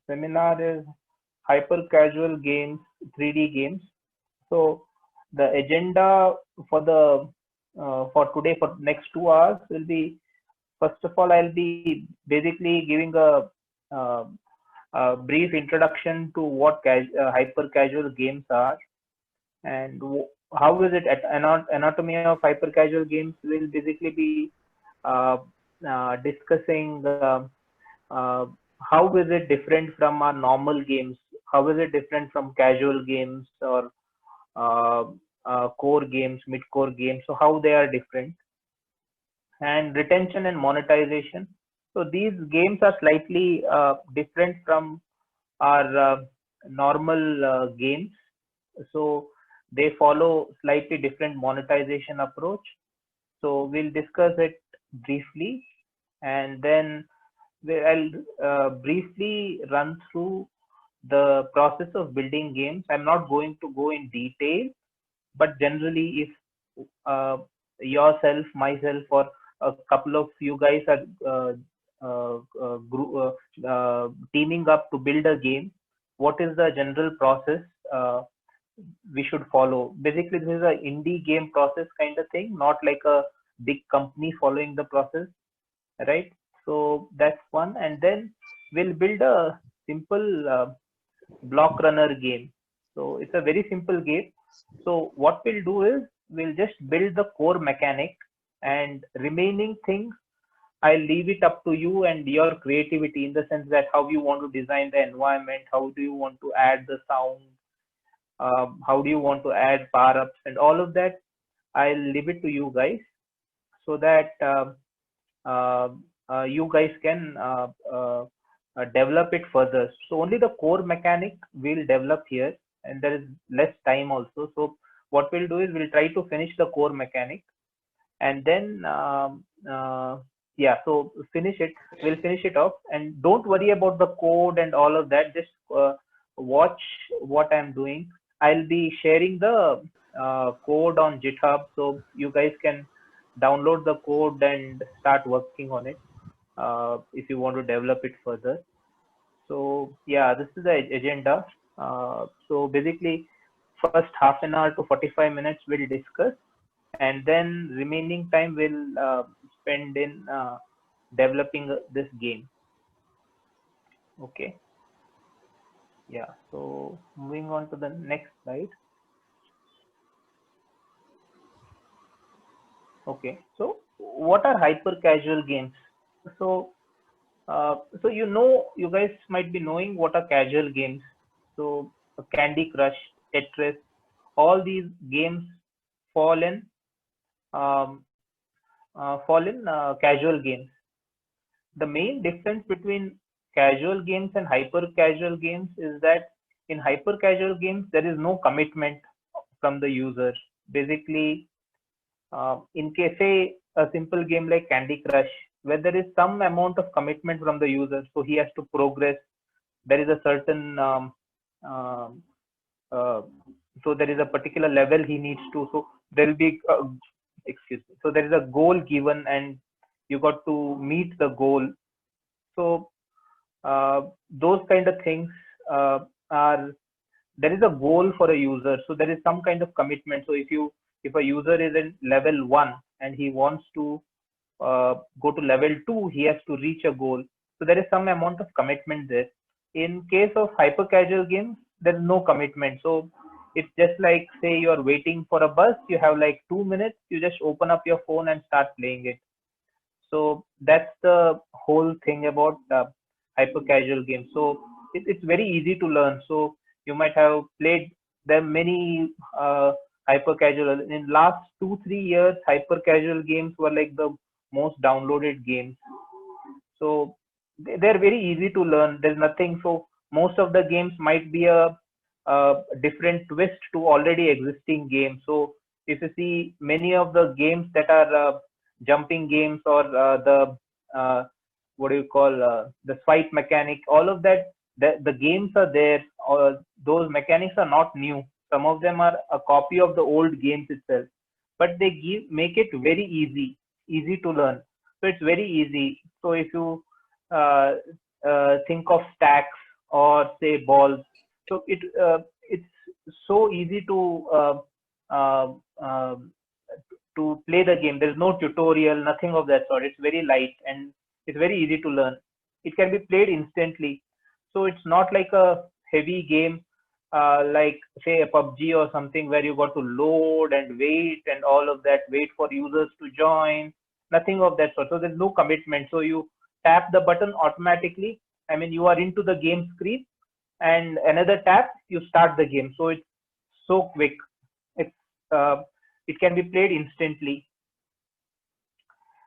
seminar is hyper casual games, 3D games. So the agenda for the for today for next 2 hours will be, first of all, I'll be basically giving uh, a brief introduction to what hyper casual games are, and how is it anatomy of hyper casual games. Will basically be uh, discussing how is it different from our normal games, how is it different from casual games or uh, core games, mid-core games, so how they are different, and retention and monetization. So these games are slightly different from our normal games. So they follow slightly different monetization approach. So we'll discuss it briefly, and then I'll briefly run through the process of building games. I'm not going to go in detail, but generally, if yourself, myself, or a couple of you guys are teaming up to build a game, what is the general process we should follow? Basically, this is a indie game process kind of thing, not like a big company following the process, right? So that's one, and then we'll build a simple block runner game. So it's a very simple game. So what we'll do is we'll just build the core mechanic, and remaining things I'll leave it up to you and your creativity, in the sense that how you want to design the environment, how do you want to add the sound, how do you want to add power ups, and all of that. I'll leave it to you guys, so that uh, you guys can develop it further. So only the core mechanic we'll develop here, and there is less time also. So what we'll do is we'll try to finish the core mechanic, and then yeah, so finish it. We'll finish it off, and don't worry about the code and all of that. Just watch what I'm doing. I'll be sharing the code on GitHub, so you guys can download the code and start working on it if you want to develop it further. So yeah, this is the agenda. So basically, first half an hour to 45 minutes we'll discuss, and then remaining time we'll spend in developing this game. Okay. Yeah. So moving on to the next slide. Okay. So what are hyper casual games? So so you guys might be knowing what are casual games. So Candy Crush, Tetris, all these games fall in um, casual games. The main difference between casual games and hyper casual games is that in hyper casual games there is no commitment from the user. Basically, in case say a simple game like Candy Crush, where there is some amount of commitment from the user, so he has to progress. There is a certain um, uh, so there is a particular level he needs to. So there will be excuse me. So there is a goal given, and you got to meet the goal. So those kind of things are, there is a goal for a user, so there is some kind of commitment. So if a user is in level 1 and he wants to go to level 2, he has to reach a goal. So there is some amount of commitment there. In case of hyper casual games, there is no commitment. So it's just like, say you are waiting for a bus, you have like 2 minutes, you just open up your phone and start playing it. So that's the whole thing about hyper casual games. So it's very easy to learn. So you might have played, there are many hyper casual in last 2 3 years. Hyper casual games were like the most downloaded games. So they're very easy to learn. There's nothing. So most of the games might be a different twist to already existing games. So if you see many of the games that are jumping games, or the what do you call the swipe mechanic, all of that, the games are there, or those mechanics are not new. Some of them are a copy of the old games itself, but they make it very easy to learn. So it's very easy. So if you uh, think of stacks, say balls. So it's so easy uh, uh, to play the game. There's no tutorial, nothing of that sort. It's very light and it's very easy to learn. It can be played instantly. So it's not like a heavy game, like say a PUBG or something where you got to load and wait and all of that, wait for users to join. Nothing of that sort. So there's no commitment. So you tap the button automatically. I mean, you are into the game screen, and another tap, you start the game. So it's so quick. It's uh, it can be played instantly,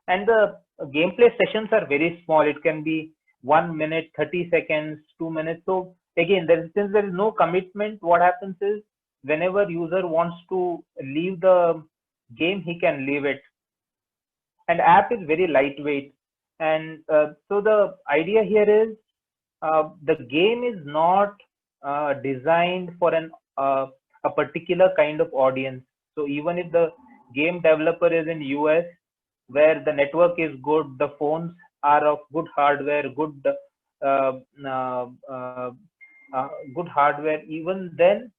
and the gameplay sessions are very small. It can be 1 minute, 30 seconds, 2 minutes. So again, since there is no commitment, what happens is whenever user wants to leave the game, he can leave it. And app is very lightweight. And so the idea here is the game is not designed for a particular kind of audience. So even if the game developer is in US, where the network is good, the phones are of good hardware, uh, uh, uh, good hardware. Even then,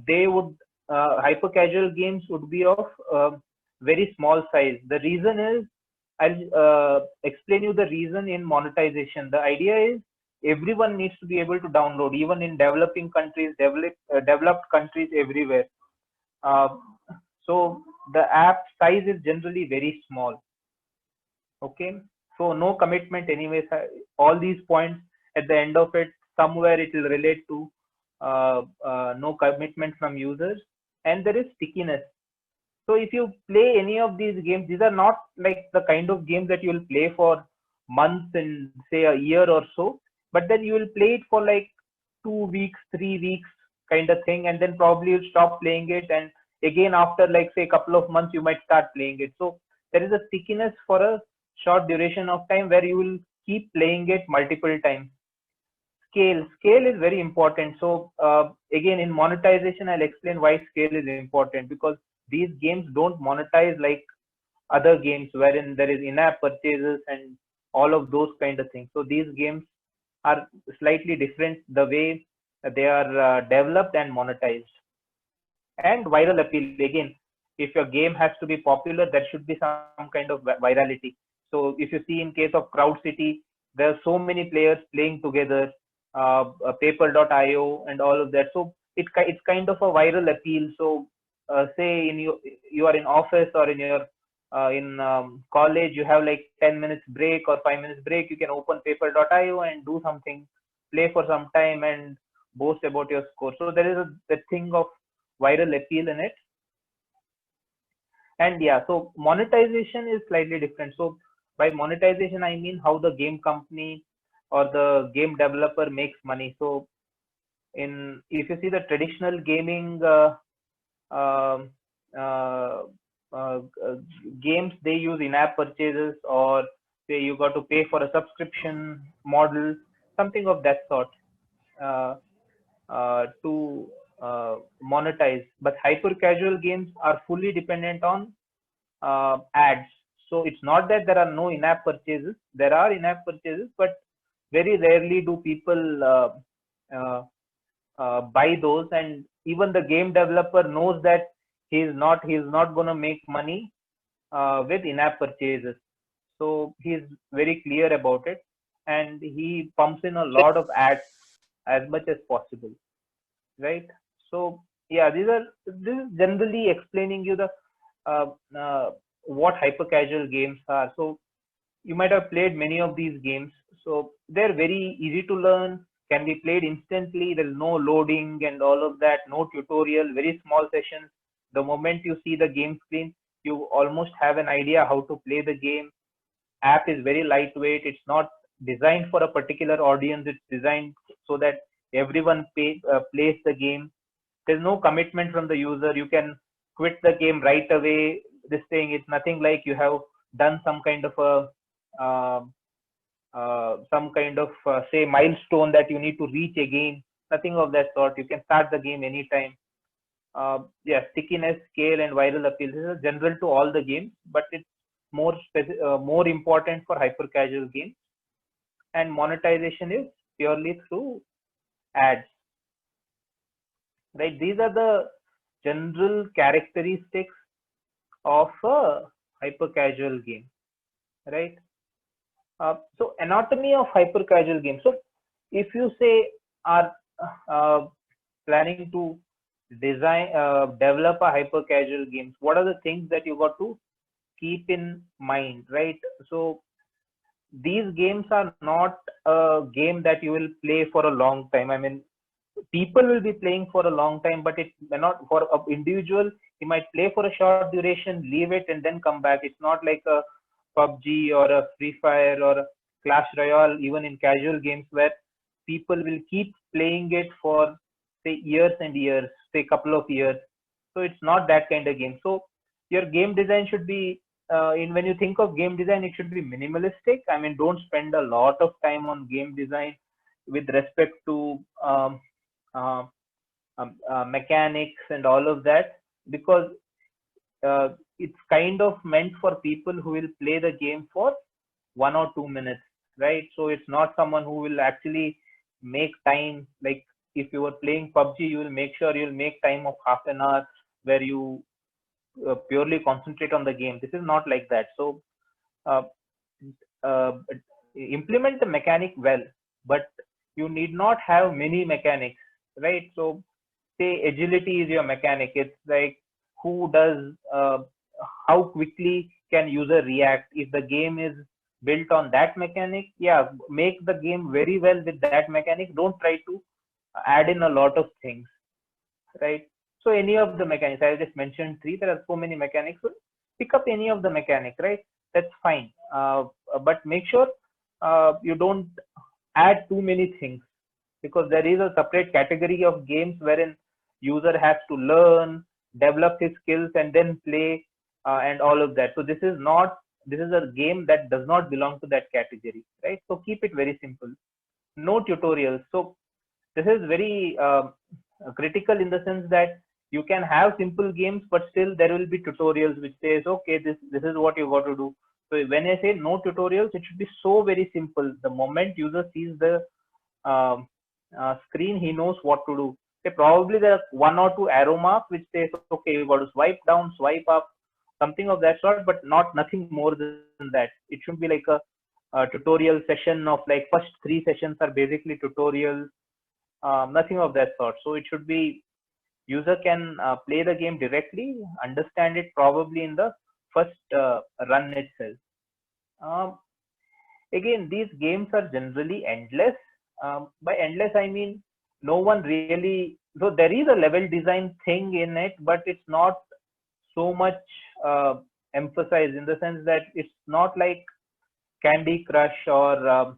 they would hyper casual games would be of very small size. The reason is I'll explain you the reason in monetization. The idea is everyone needs to be able to download, even in developing countries, developed countries everywhere. Uh, so the app size is generally very small. Okay, so no commitment anyways. All these points at the end of it, somewhere it will relate to no commitment from users, and there is stickiness. So if you play any of these games, these are not like the kind of games that you will play for months and say a year or so, but then you will play it for like 2 weeks, 3 weeks kind of thing, and then probably you'll stop playing it, and again after like say a couple of months you might start playing it. So there is a stickiness for a short duration of time where you will keep playing it multiple times. Scale is very important. So again, in monetization, I'll explain why scale is important, because these games don't monetize like other games wherein there is in-app purchases and all of those kind of things. So these games are slightly different the way they are developed and monetized. And viral appeal, again, if your game has to be popular, there should be some kind of virality. So if you see in case of Crowd City, there are so many players playing together, paper.io and all of that. So it's kind of a viral appeal. So say you are in office or in your in college, you have like 10 minutes break or 5 minutes break, you can open paper.io and do something, play for some time and boast about your score. So there is the thing of viral appeal in it. And yeah, so monetization is slightly different. So by monetization, I mean how the game company or the game developer makes money. So in if you see the traditional gaming um uh, uh, uh, games, they use in-app purchases, or say you got to pay for a subscription model, something of that sort, uh, to monetize. But hyper casual games are fully dependent on ads. So it's not that there are no in-app purchases. There are in-app purchases, but very rarely do people uh, buy those. And even the game developer knows that he's not going to make money with in-app purchases. So he's very clear about it, and he pumps in a lot of ads as much as possible, right? So yeah, this is generally explaining you the uh, uh, what hyper casual games are. So you might have played many of these games. So they're very easy to learn, can be played instantly. There's no loading and all of that, no tutorial, very small sessions. The moment you see the game screen, you almost have an idea how to play the game. App is very lightweight. It's not designed for a particular audience. It's designed so that everyone plays the game. There's no commitment from the user. You can quit the game right away. This thing is nothing like you have done some kind of a some kind of say milestone that you need to reach again. Nothing of that sort. You can start the game anytime. Yeah, stickiness, scale, and viral appeal. This is general to all the games, but it's more important for hyper casual games. And monetization is purely through ads, right? These are the general characteristics of a hyper casual game, right? So anatomy of hyper casual game. So if you say are uh, planning to develop a hyper casual games, what are the things that you got to keep in mind, right? So these games are not a game that you will play for a long time. I mean, people will be playing for a long time, but it may not for an individual. He might play for a short duration, leave it, and then come back. It's not like a PUBG or a Free Fire or a Clash Royale, even in casual games where people will keep playing it for say years and years, say couple of years. So it's not that kind of game. So your game design should be in when you think of game design, it should be minimalistic. I mean, don't spend a lot of time on game design with respect to uh, mechanics and all of that, because it's kind of meant for people who will play the game for 1 or 2 minutes, right? So it's not someone who will actually make time. Like if you were playing PUBG, you will make sure you'll make time of half an hour where you purely concentrate on the game. This is not like that. So uh, uh, implement the mechanic well, but you need not have many mechanics, right? So say agility is your mechanic. It's like who does how quickly can user react. If the game is built on that mechanic, yeah, make the game very well with that mechanic. Don't try to add in a lot of things, right? So any of the mechanics, I just mentioned three. There are so many mechanics. So pick up any of the mechanic, right? That's fine. But make sure you don't add too many things, because there is a separate category of games wherein user has to learn, develop his skills, and then play and all of that. So this is not, this is a game that does not belong to that category, right? So keep it very simple. No tutorials. So this is very critical in the sense that you can have simple games, but still there will be tutorials which says, okay, this is what you got to do. So when I say no tutorials, it should be so very simple. The moment user sees the um, screen, he knows what to do. Say probably there are one or two arrow marks which says, okay, you got to swipe down, swipe up, something of that sort, but not nothing more than that. It should be like a tutorial session of like first 3 sessions are basically tutorials, nothing of that sort. So it should be user can play the game directly, understand it probably in the first run itself. Um, Again, these games are generally endless. By endless, I mean no one really. So there is a level design thing in it, but it's not so much uh, emphasized in the sense that it's not like Candy Crush uh,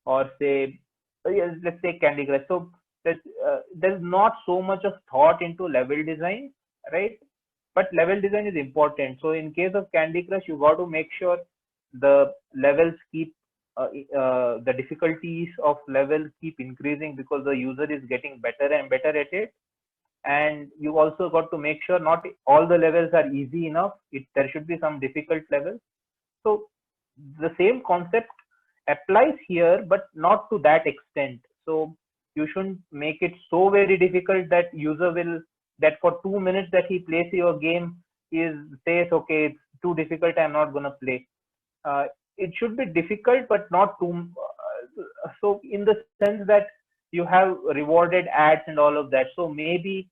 or say yes, let's say Candy Crush. So there's not so much of thought into level design, right? But level design is important. So in case of Candy Crush, you got to make sure the levels keep the difficulties of level keep increasing because the user is getting better and better at it. And you also got to make sure not all the levels are easy enough. There should be some difficult levels. So the same concept applies here, but not to that extent. So you shouldn't make it so very difficult that user will, that for 2 minutes that he plays your game is says, okay, it's too difficult, I'm not gonna play. It should be difficult, but not too. So in the sense that you have rewarded ads and all of that. So maybe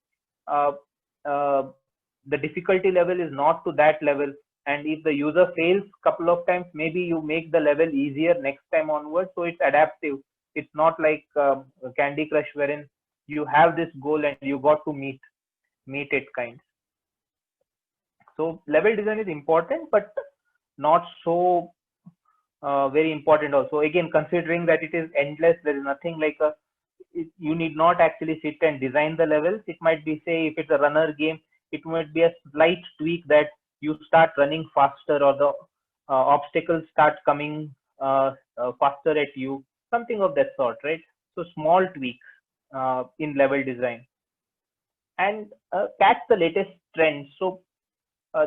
uh, uh, the difficulty level is not to that level, and if the user fails couple of times, maybe you make the level easier next time onwards. So it's adaptive. It's not like Candy Crush wherein you have this goal and you got to meet it kind. So level design is important, but not so very important also. Again, considering that it is endless, there is nothing like you need not actually sit and design the levels. It might be, say, if it's a runner game, it might be a slight tweak that you start running faster, or the obstacles start coming faster at you, something of that sort, right? So small tweaks in level design, and catch the latest trends. So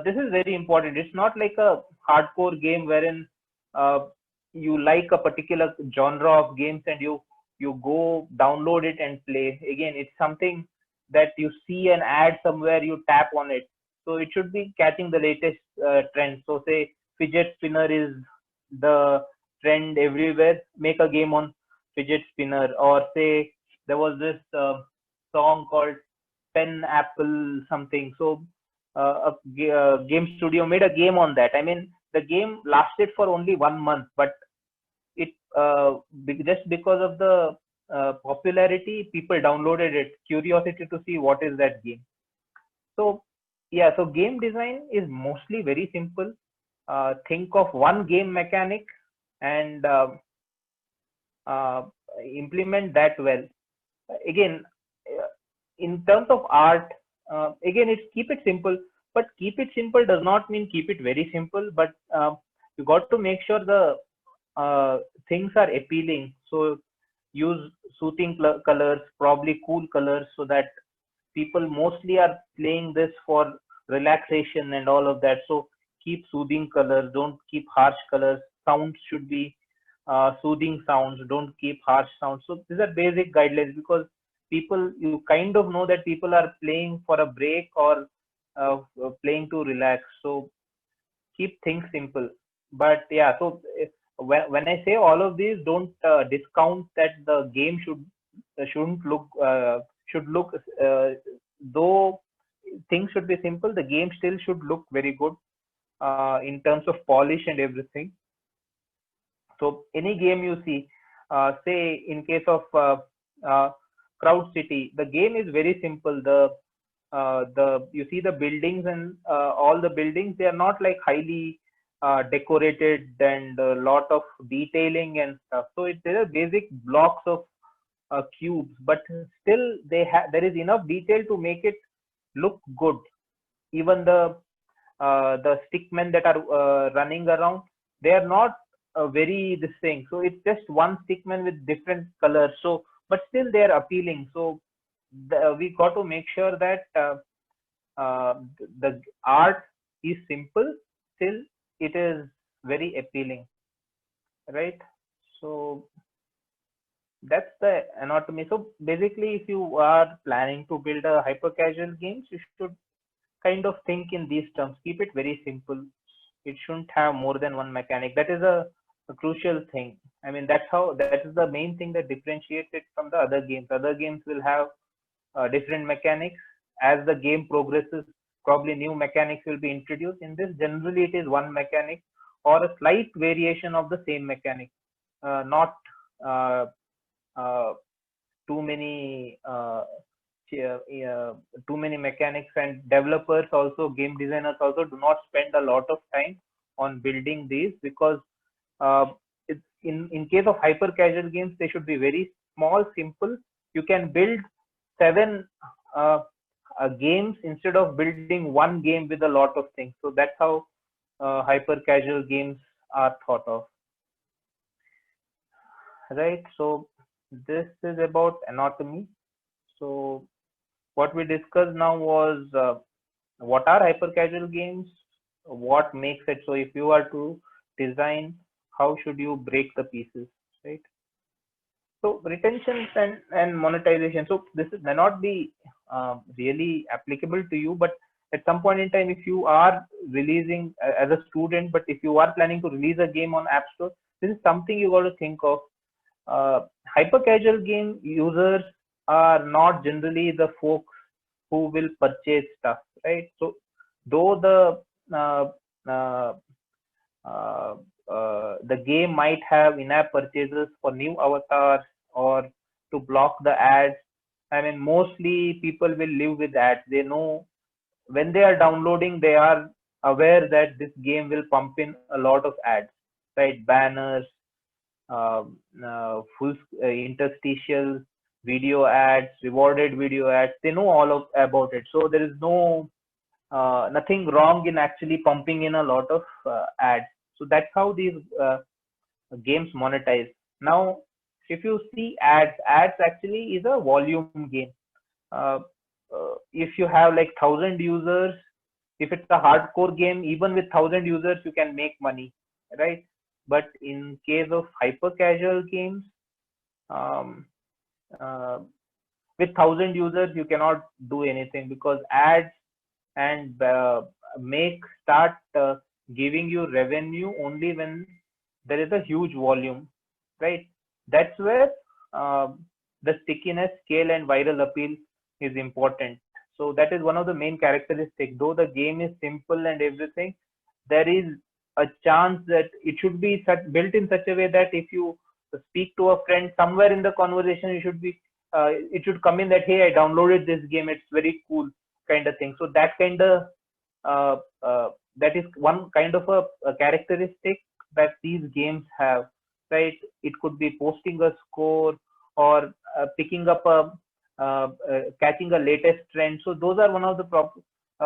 this is very important. It's not like a hardcore game wherein uh, you like a particular genre of games and you go download it and play. Again, it's something that you see an ad somewhere, you tap on it. So it should be catching the latest trend. So say fidget spinner is the trend everywhere, make a game on fidget spinner. Or say there was this song called Pen Apple something. So a game studio made a game on that. I mean, the game lasted for only 1 month, but it just because of the popularity, people downloaded it, curiosity to see what is that game. So yeah, so game design is mostly very simple. Think of one game mechanic and uh, implement that well. Again, uh, in terms of art, again, it's keep it simple. But keep it simple does not mean keep it very simple. But you got to make sure the things are appealing. So use soothing colors, probably cool colors, so that people mostly are playing this for relaxation and all of that. So keep soothing colors, don't keep harsh colors. Sounds should be soothing sounds, don't keep harsh sounds. So these are basic guidelines, because people, you kind of know that people are playing for a break or playing to relax. So keep things simple. But yeah, so when I say all of these, don't discount that the game shouldn't look should look though things should be simple, the game still should look very good in terms of polish and everything. So any game you see, say in case of uh, Crowd City, the game is very simple. The you see the buildings, and all the buildings, they are not like highly decorated and a lot of detailing and stuff. So there are basic blocks of cubes, but still there is enough detail to make it look good. Even the stickmen that are running around, they are not very this thing. So it's just one stickman with different colors. So but still they are appealing. So we got to make sure that the art is simple, still it is very appealing, right? So that's the anatomy. So basically, if you are planning to build a hyper casual games, you should kind of think in these terms. Keep it very simple. It shouldn't have more than one mechanic. That is a crucial thing. I mean, that is the main thing that differentiates it from the other games. Other games will have different mechanics. As the game progresses, probably new mechanics will be introduced. In this, generally it is one mechanic or a slight variation of the same mechanic, not uh, uh, too many too many mechanics. And developers also, game designers also, do not spend a lot of time on building these, because uh, in case of hyper casual games, they should be very small, simple. You can build seven uh, games instead of building one game with a lot of things. So that's how hyper casual games are thought of, right? So this is about anatomy. So what we discussed now was what are hyper casual games, what makes it. So if you are to design, how should you break the pieces, right? So retention and monetization. So this may not be really applicable to you, but at some point in time, if you are releasing as a student, but if you are planning to release a game on App Store, this is something you got to think of. Hyper casual game users are not generally the folks who will purchase stuff, right? So though uh, uh, uh, the game might have in-app purchases for new avatars or to block the ads. I mean, mostly people will live with ads. They know when they are downloading, they are aware that this game will pump in a lot of ads, right? Banners, full interstitial video ads, rewarded video ads. They know all of about it. So there is nothing wrong in actually pumping in a lot of ads. So that's how these games monetize. Now, if you see ads actually is a volume game. Uh, if you have like 1,000 users, if it's a hardcore game, even with 1,000 users, you can make money, right? But in case of hyper casual games, uh, with 1,000 users you cannot do anything, because ads and make start giving you revenue only when there is a huge volume, right? That's where uh, the stickiness, scale, and viral appeal is important. So that is one of the main characteristics. Though the game is simple and everything, there is a chance that it should be built in such a way that if you speak to a friend somewhere in the conversation, you should be it should come in that, hey, I downloaded this game, it's very cool, kind of thing. So that kind of uh, uh, that is one kind of a characteristic that these games have, right? It could be posting a score, or picking up catching a latest trend. So those are one of the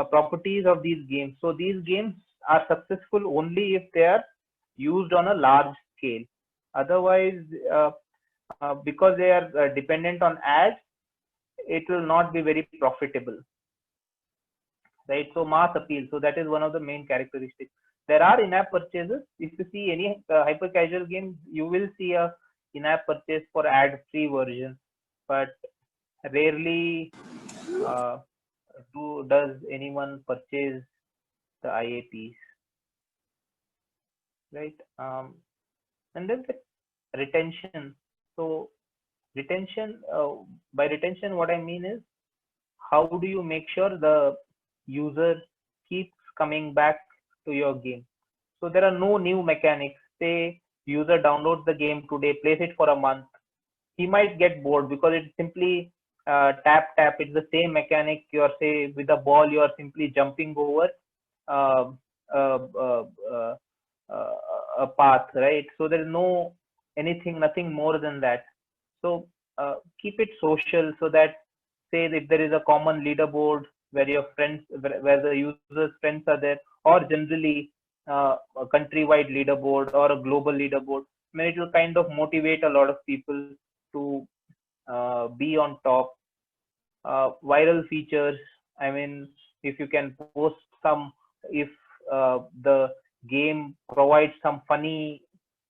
properties of these games. So these games are successful only if they are used on a large scale. Otherwise, because they are dependent on ads, it will not be very profitable, right? So mass appeal. So that is one of the main characteristics. There are in-app purchases. If you see any hyper casual game, you will see a in-app purchase for ad-free version, but rarely uh, does anyone purchase the IAPs, right? And then the retention. So retention, by retention, what I mean is, how do you make sure the user keeps coming back to your game? So there are no new mechanics. Say user downloads the game today, plays it for a month, he might get bored because it's simply tap tap. It's the same mechanic. You are, say, with a ball, you are simply jumping over uh, uh, uh, uh, uh, a path, right? So there is no nothing more than that. So keep it social, so that, say, if there is a common leaderboard where your friends, where the users' friends are there, or generally a countrywide leaderboard or a global leaderboard, I mean, it will kind of motivate a lot of people to be on top. Viral features, I mean, if you can post some, if the game provides some funny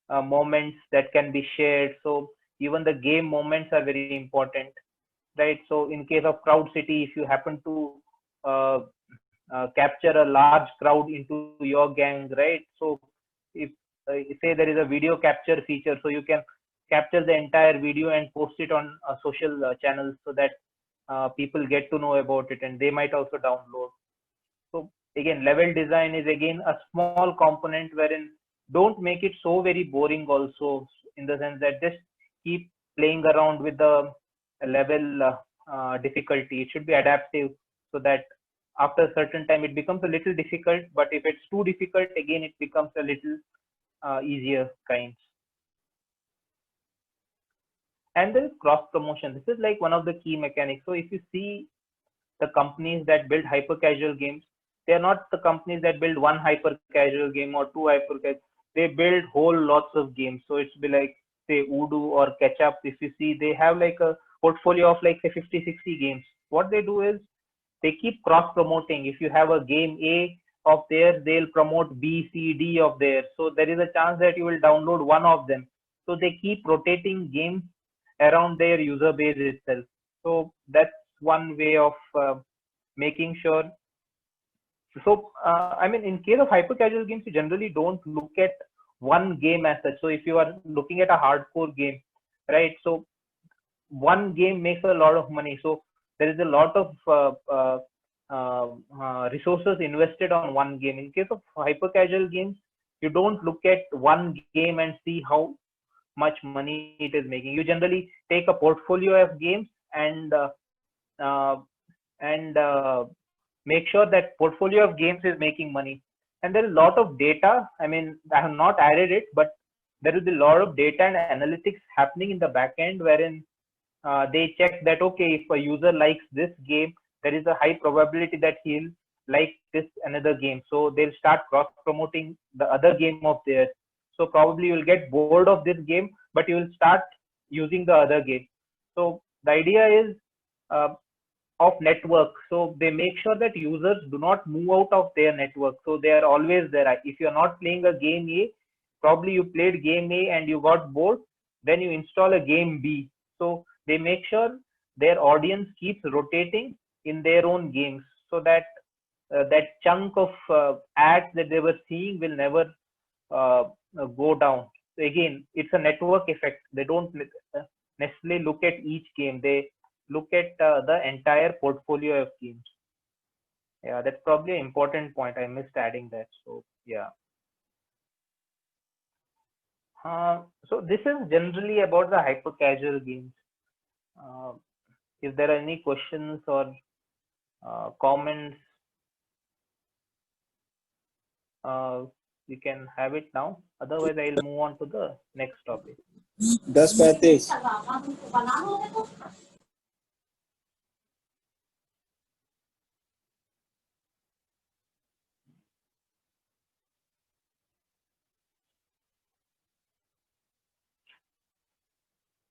moments that can be shared, so even the game moments are very important, right? So in case of Crowd City, if you happen to uh, capture a large crowd into your gang, right? So if say there is a video capture feature, so you can capture the entire video and post it on social channels, so that people get to know about it and they might also download. So again, level design is again a small component wherein don't make it so very boring also, in the sense that just keep playing around with the level difficulty. It should be adaptive, so that after a certain time it becomes a little difficult, but if it's too difficult, again it becomes a little easier kinds. And there is cross promotion. This is like one of the key mechanics. So if you see the companies that build hyper casual games, they are not the companies that build one hyper casual game or two hyper casual. They build whole lots of games. So it's be like, say, Udo or Ketchup. If you see, they have like a portfolio of like, say, 50, 60 games. What they do is they keep cross promoting. If you have a game A of theirs, they'll promote B, C, D of theirs. So there is a chance that you will download one of them. So they keep rotating games around their user base itself. So that's one way of making sure. So I mean, in case of hyper casual games, you generally don't look at one game as such. So if you are looking at a hardcore game, right? So one game makes a lot of money. So there is a lot of resources invested on one game. In case of hyper casual games, you don't look at one game and see how much money it is making. You generally take a portfolio of games and uh, and make sure that portfolio of games is making money. And there is a lot of data. I mean, I have not added it, but there will be a lot of data and analytics happening in the back end, wherein they check that, okay, if a user likes this game, there is a high probability that he'll like this another game. So they'll start cross promoting the other game of theirs. So probably you'll get bored of this game, but you will start using the other game. So the idea is uh, of network. So they make sure that users do not move out of their network. So they are always there. If you're not playing a game A, probably you played game A and you got bored, then you install a game B. So they make sure their audience keeps rotating in their own games, so that that chunk of ads that they were seeing will never uh, go down. So again, it's a network effect. They don't necessarily look at each game. They look at the entire portfolio of games. Yeah, that's probably an important point. I missed adding that. So yeah. So this is generally about the hyper casual games. Uh, if there are any questions or comments, we can have it now. Otherwise, I'll move on to the next topic. 10-35.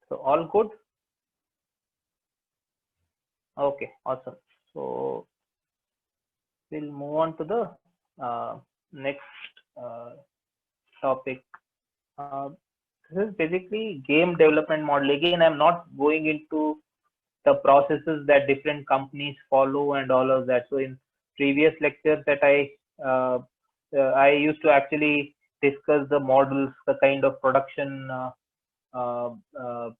So all good? Okay, awesome. So we'll move on to the next topic. Uh, this is basically game development model. Again, I'm not going into the processes that different companies follow and all of that. So in previous lectures that I used to actually discuss the models, the kind of production,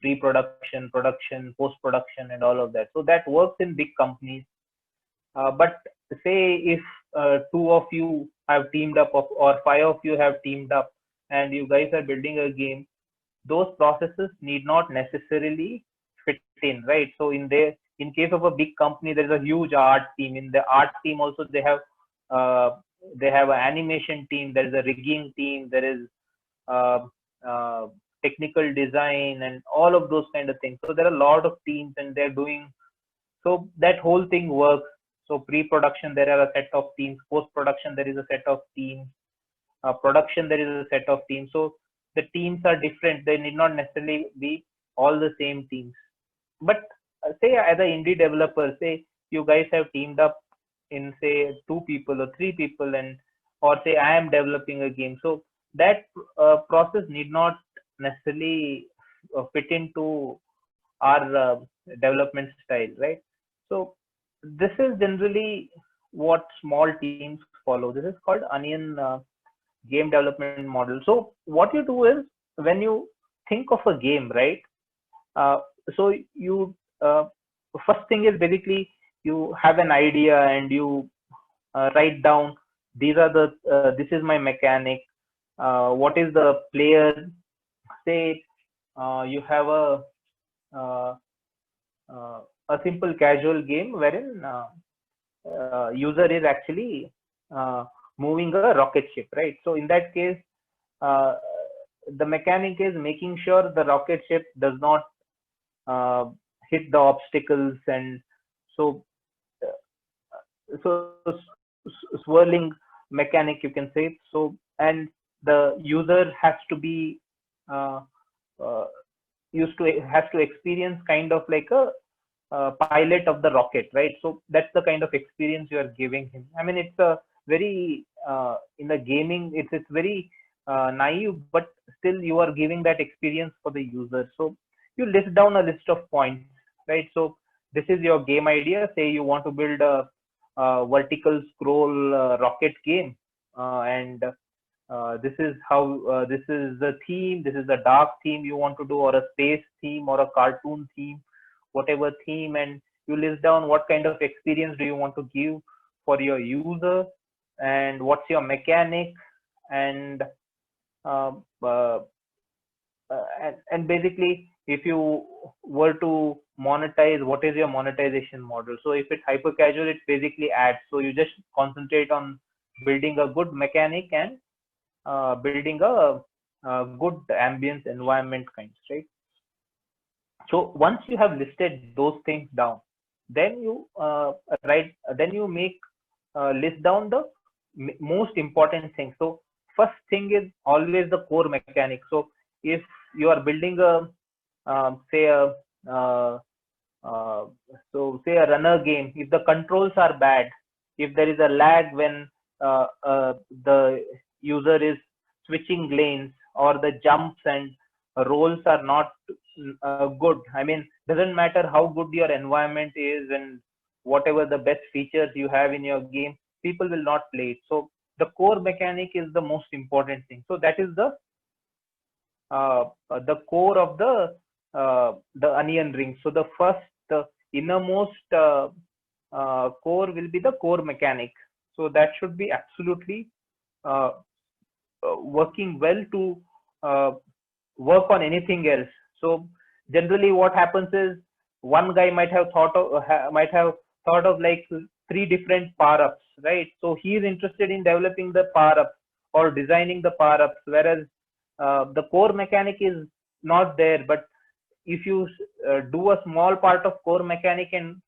pre-production, production, post-production, and all of that. So that works in big companies. But say if two of you have teamed up, or five of you have teamed up, and you guys are building a game, those processes need not necessarily fit in, right? So in case of a big company, there is a huge art team. In the art team also, they have an animation team, there is a rigging team, there is uh, uh, technical design, and all of those kind of things. So there are a lot of teams, and they're doing, so that whole thing works. So pre-production, there are a set of teams. Post-production, there is a set of teams. Production, there is a set of teams. So the teams are different. They need not necessarily be all the same teams. But say as an indie developer, say you guys have teamed up in say 2 people or 3 people, and or say I am developing a game. So that process need not necessarily fit into our development style, right? So this is generally what small teams follow. This is called onion game development model. So what you do is, when you think of a game, right? Uh, so you first thing is basically you have an idea, and you write down, these are the this is my mechanic. What is the player? Say you have uh, a simple casual game wherein user is actually uh, moving a rocket ship, right? So in that case, uh, the mechanic is making sure the rocket ship does not uh, hit the obstacles, and so swirling mechanic, you can say. So, and the user has to be uh, uh, used to has to experience kind of like a pilot of the rocket, right? So that's the kind of experience you are giving him. I mean, it's a very in the gaming, it's very naive, but still you are giving that experience for the user. So you list down a list of points, right? So this is your game idea. Say you want to build vertical scroll rocket game, and this is how this is the theme. This is the dark theme you want to do, or a space theme, or a cartoon theme, whatever theme, and you list down what kind of experience do you want to give for your user, and what's your mechanic, and uh, uh, and basically, if you were to monetize, what is your monetization model? So if it's hyper casual, it's basically ads. So you just concentrate on building a good mechanic, and building a good ambience environment kinds, right? So once you have listed those things down, then you then you make list down the most important things. So first thing is always the core mechanic. So if you are building a say a uh, uh, say a runner game, if the controls are bad, if there is a lag when the user is switching lanes, or the jumps and rolls are not good. I mean, doesn't matter how good your environment is and whatever the best features you have in your game, people will not play it. So the core mechanic is the most important thing. So that is the core of the onion ring. So the first, the innermost core will be the core mechanic. So that should be absolutely uh, working well to uh, work on anything else. So generally, what happens is one guy might have thought of like three different power ups, right? So he is interested in developing the power ups or designing the power ups, whereas the core mechanic is not there. But if you do a small part of core mechanic and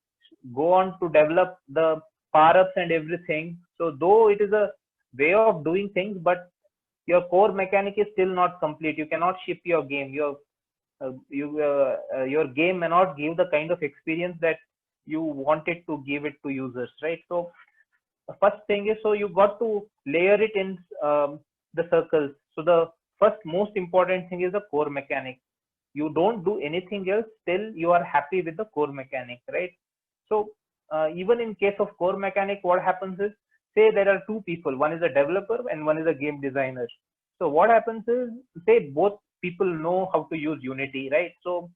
go on to develop the power ups and everything, so though it is a way of doing things, but your core mechanic is still not complete. You cannot ship your game. Your game may not give the kind of experience that you wanted to give it to users, right? So the first thing is, so you got to layer it in the circles. So the first most important thing is the core mechanic. You don't do anything else till you are happy with the core mechanic, right? So even in case of core mechanic, what happens is, say there are two people, one is a developer and one is a game designer. So what happens is, say both people know how to use Unity, right? So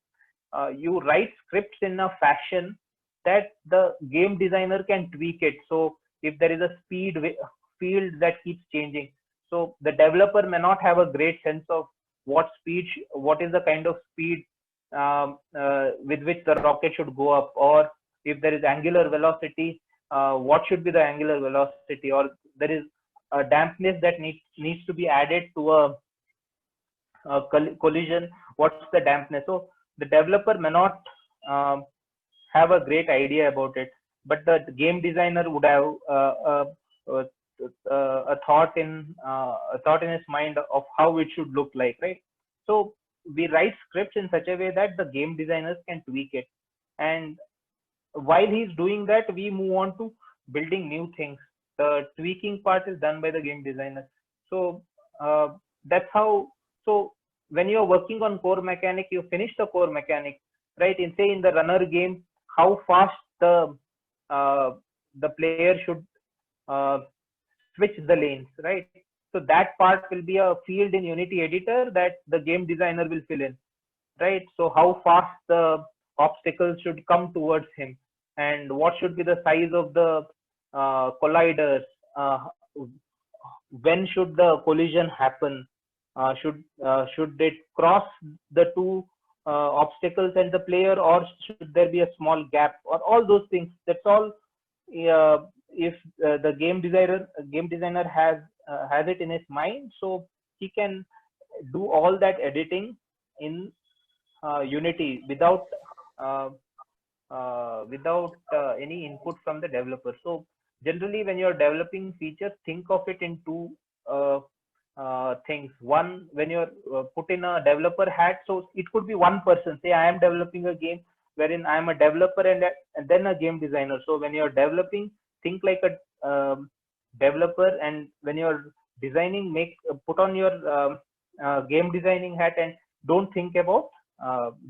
you write scripts in a fashion that the game designer can tweak it. So if there is a field that keeps changing, so the developer may not have a great sense of what is the kind of speed with which the rocket should go up, or if there is angular velocity, what should be the angular velocity, or there is a dampness that needs to be added to a collision. What's the dampness? So the developer may not um, have a great idea about it, but the game designer would have uh, a thought in his mind of how it should look like, right? So we write scripts in such a way that the game designers can tweak it, and while he's doing that, we move on to building new things. The tweaking part is done by the game designer. So uh, that's how. So when you're working on core mechanic, you finish the core mechanic, right? In say in the runner game, how fast uh, the player should uh, switch the lanes, right? So that part will be a field in Unity editor that the game designer will fill in, right? So how fast the obstacles should come towards him, and what should be the size of the colliders, uh, when should the collision happen, should it cross the two obstacles and the player, or should there be a small gap, or all those things. That's all. If the game designer has it in his mind, so he can do all that editing in Unity uh, without any input from the developer. So generally, when you're developing features, think of it in two uh, things. One, when you're put in a developer hat, so it could be one person. Say I am developing a game wherein I am a developer and then a game designer. So when you're developing, think like a developer, and when you're designing, put on your game designing hat and don't think about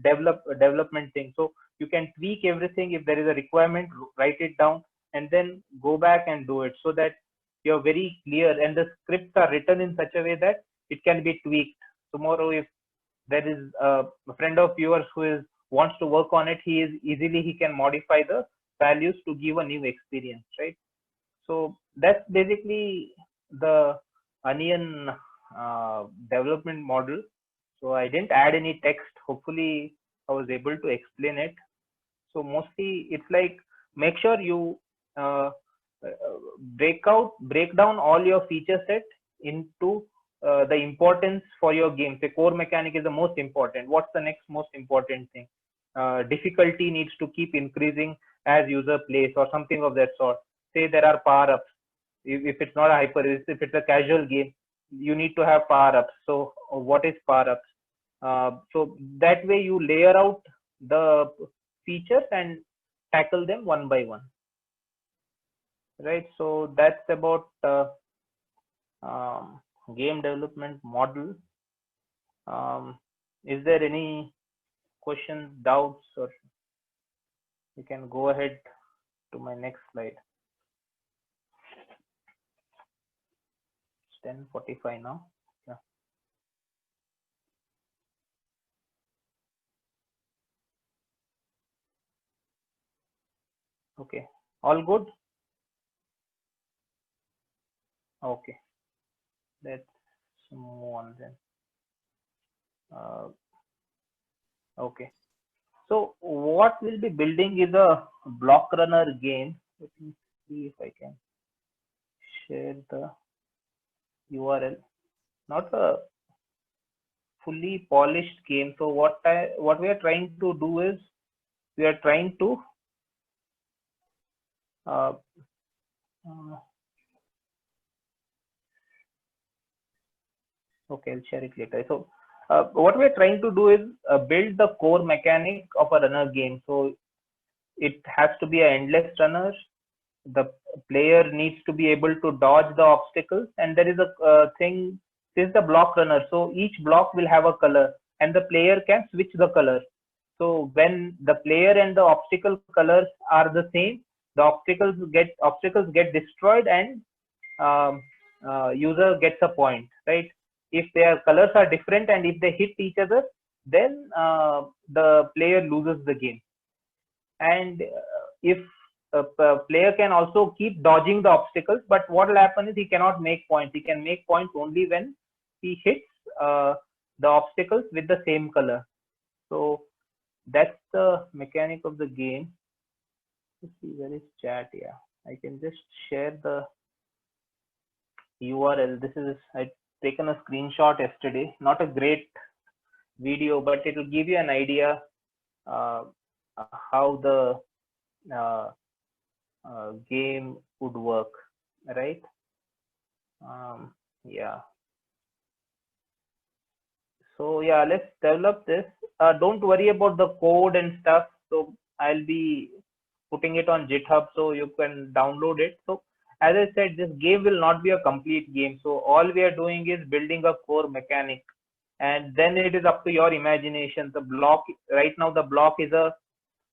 development thing. So you can tweak everything. If there is a requirement, write it down and then go back and do it, so that you're very clear, and the scripts are written in such a way that it can be tweaked. Tomorrow, if there is a friend of yours who wants to work on it, he can modify the values to give a new experience, right? So that's basically the onion development model. So I didn't add any text. Hopefully I was able to explain it. So mostly it's like, make sure you uh, break down all your feature set into the importance for your game. The core mechanic is the most important. What's the next most important thing? Difficulty needs to keep increasing as user plays, or something of that sort. Say there are power ups. If it's not a if it's a casual game, you need to have power ups. So what is power ups? So that way you layer out the features and tackle them one by one, right? So that's about game development model. um, is there any questions, doubts, or you can go ahead to my next slide. It's 10:45 now. Yeah. Okay. All good? Okay. Let's move on then. Okay. So what we'll be building is a block runner game. Let me see if I can share the URL. Not a fully polished game. So what we are trying to do is we are trying to uh, uh, okay, I'll share it later. So what we are trying to do is build the core mechanic of a runner game. So it has to be an endless runner. The player needs to be able to dodge the obstacles, and there is a thing. This is the block runner. So each block will have a color, and the player can switch the color. So when the player and the obstacle colors are the same, the obstacles get destroyed, and um, user gets a point, right? If their colors are different and if they hit each other, then the player loses the game. And if a player can also keep dodging the obstacles, but what will happen is he cannot make points. He can make points only when he hits the obstacles with the same color. So that's the mechanic of the game. Let's see, where is chat? Yeah, I can just share the URL. This is, I taken a screenshot yesterday. Not a great video, but it will give you an idea uh, how the game would work, right? Yeah. So yeah, let's develop this. Don't worry about the code and stuff. So I'll be putting it on GitHub so you can download it. So as I said, this game will not be a complete game. So all we are doing is building a core mechanic, and then it is up to your imagination. The block right now, the block is a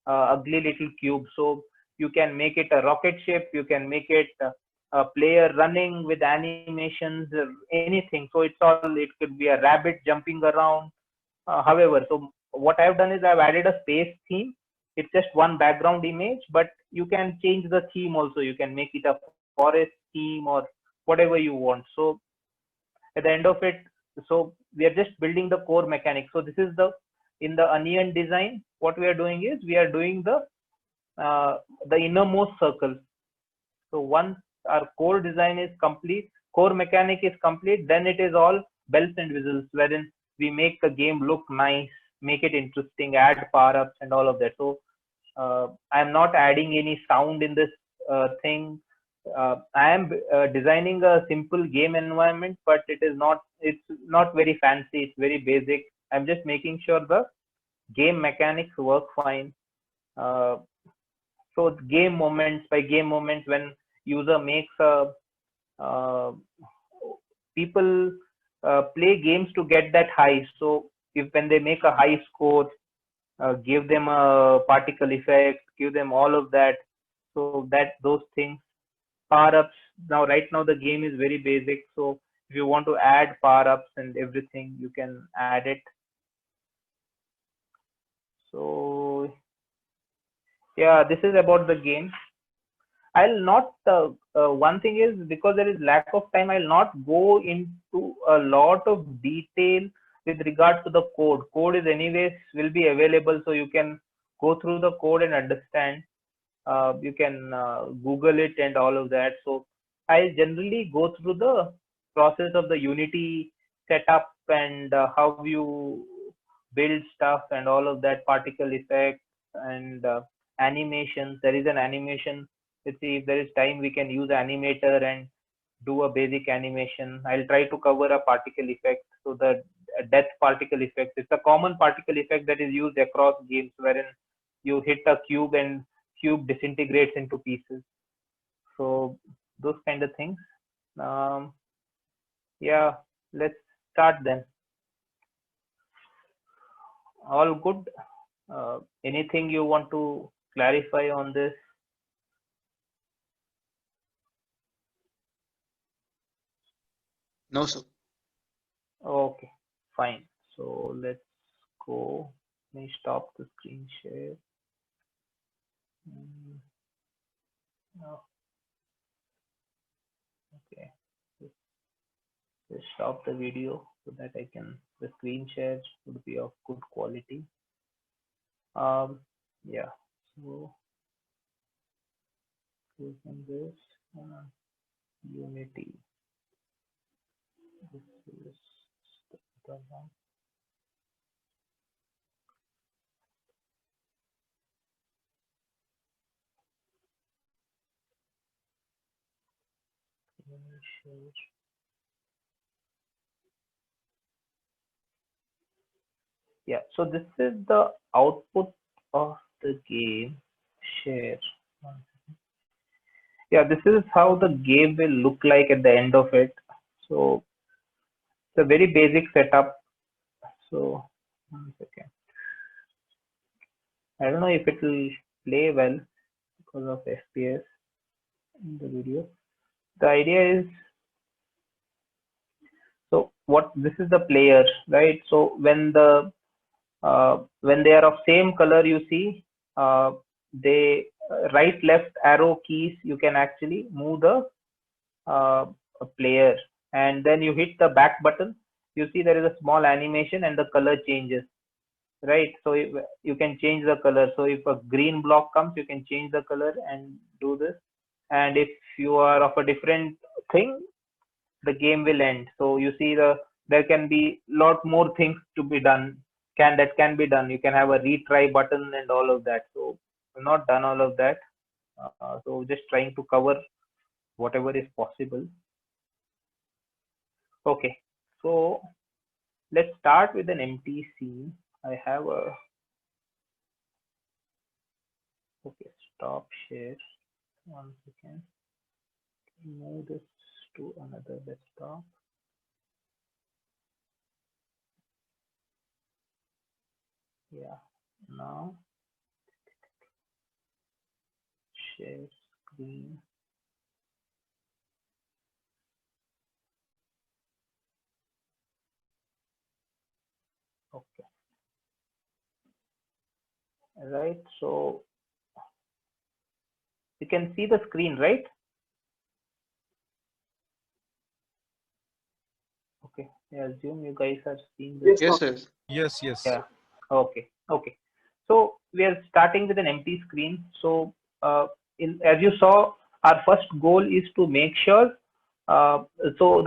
ugly little cube. So you can make it a rocket ship. You can make it a player running with animations, anything. So it's all. It could be a rabbit jumping around. However, so what I've done is I've added a space theme. It's just one background image, but you can change the theme also. You can make it a forest theme or whatever you want. So at the end of it, so we are just building the core mechanic. So this is the, in the onion design, what we are doing is we are doing the innermost circle. So once our core design is complete, core mechanic is complete, then it is all bells and whistles, wherein we make the game look nice, make it interesting, add power ups and all of that. So I'm not adding any sound in this thing. I am designing a simple game environment, but it's not very fancy. It's very basic. I'm just making sure the game mechanics work fine. Uh, so game moments, by game moments, when user makes a uh, people play games to get that high. So if when they make a high score, give them a particle effect, give them all of that. So that those things, power ups. Now right now the game is very basic. So if you want to add power ups and everything, you can add it. So yeah, this is about the game. I'll not, one thing is, because there is lack of time, I'll not go into a lot of detail with regard to the code. Code is anyways will be available, so you can go through the code and understand. You can Google it and all of that. So I generally go through the process of the Unity setup and how you build stuff and all of that, particle effect and animations. There is an animation. Let's see, if there is time, we can use animator and do a basic animation. I'll try to cover a particle effect. So the death particle effect, it's a common particle effect that is used across games, wherein you hit a cube and cube disintegrates into pieces. So those kind of things. Yeah, let's start then. All good. Anything you want to clarify on this? No, sir. Okay, fine. So let's go. Let me stop the screen share. No. Okay. Just stop the video so that the screen share would be of good quality. Yeah. So closing this Unity. This is the one. Share. Yeah, so this is the output of the game. Share. Yeah, this is how the game will look like at the end of it. So it's a very basic setup. So 1 second. I don't know if it will play well because of FPS in the video. The idea is, so what this is the player, right? So when they are of same color, you see they right left arrow keys, you can actually move the player, and then you hit the back button, you see there is a small animation and the color changes, right? So you can change the color. So if a green block comes, you can change the color and do this, and if you are of a different thing, the game will end. So you see there can be lot more things to be done, can be done. You can have a retry button and all of that. So I've not done all of that. So just trying to cover whatever is possible. Okay, so let's start with an empty scene. I have a okay, stop share. 1 second. Move this to another desktop. Yeah, now share screen. Okay, right. So you can see the screen, right? Okay, I assume you guys are seeing this. Yes, sir. Yes, yes. Yeah. Okay. Okay. So we are starting with an empty screen. So as you saw, our first goal is to make sure. Uh, so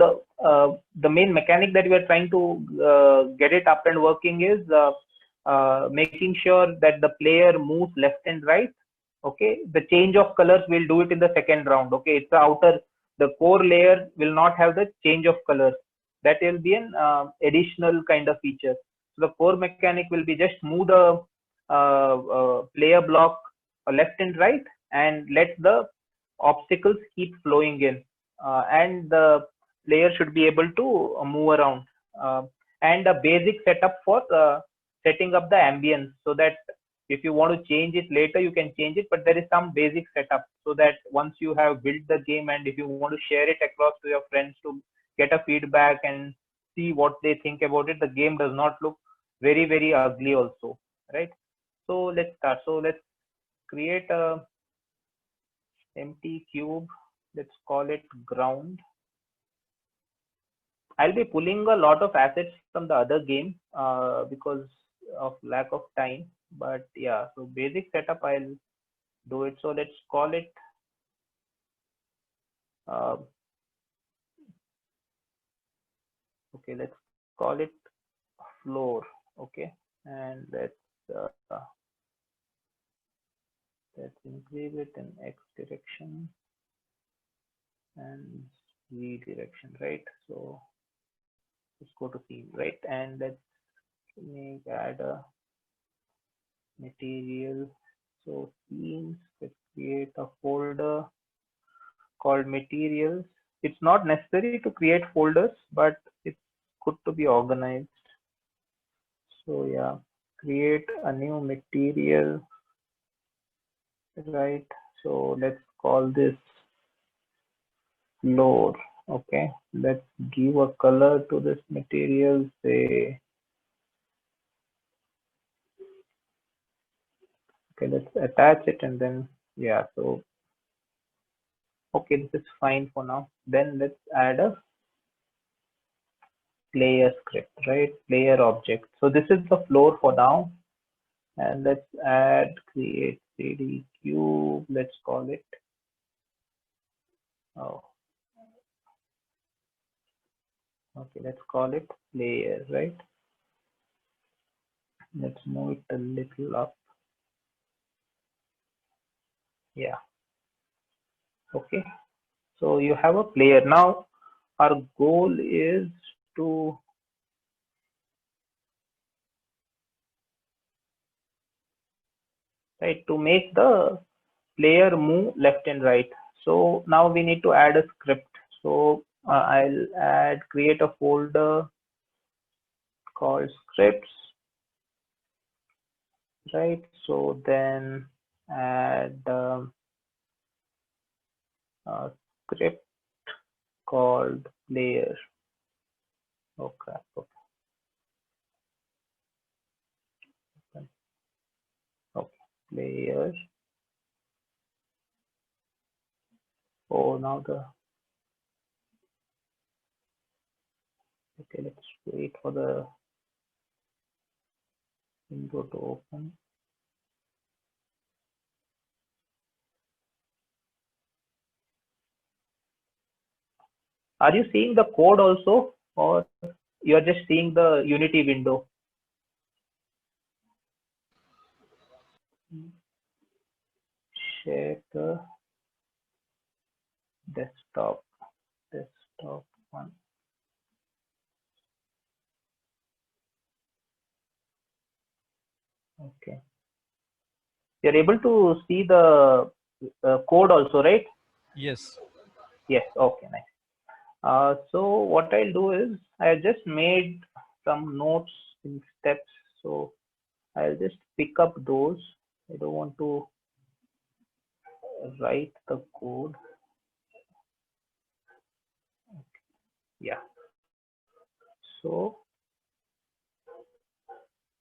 the main mechanic that we are trying to get it up and working is making sure that the player moves left and right. Okay. The change of colors we'll do it in the second round. Okay. It's the core layer will not have the change of colors. That will be an additional kind of feature. So the core mechanic will be just move the player block left and right and let the obstacles keep flowing in, and the player should be able to move around, uh, and a basic setup for setting up the ambience, so that if you want to change it later you can change it, but there is some basic setup so that once you have built the game and if you want to share it across to your friends to get a feedback and see what they think about it, the game does not look very ugly also, right? So let's start. So let's create a empty cube. Let's call it ground. I'll be pulling a lot of assets from the other game because of lack of time. But yeah, so basic setup I'll do it. So let's call it uh, okay. Let's call it floor. Okay, and uh, let's increase it in X direction and Z direction, right? So let's go to theme, right? And let's add a material. So themes, let's create a folder called materials. It's not necessary to create folders, but it's good to be organized. So yeah, create a new material, right? So let's call this floor. Okay, let's give a color to this material, say, okay, let's attach it and then, yeah, so, okay, this is fine for now. Then let's add a player script, right? Player object. So this is the floor for now. And let's add create 3D cube. Let's call it, oh, okay, let's call it player, right? Let's move it a little up. Yeah. Okay. So you have a player. Now our goal is to, right, to make the player move left and right. So now we need to add a script. So I'll create a folder called scripts, right? So then add a script called player. Okay, okay, player. Oh, now the, okay, let's wait for the window to open. Are you seeing the code also, or you're just seeing the Unity window? Share the desktop one. Okay. You're able to see the code also, right? Yes. Yes. Okay, nice. So what I'll do is I just made some notes in steps. So I'll just pick up those. I don't want to write the code. Yeah. So,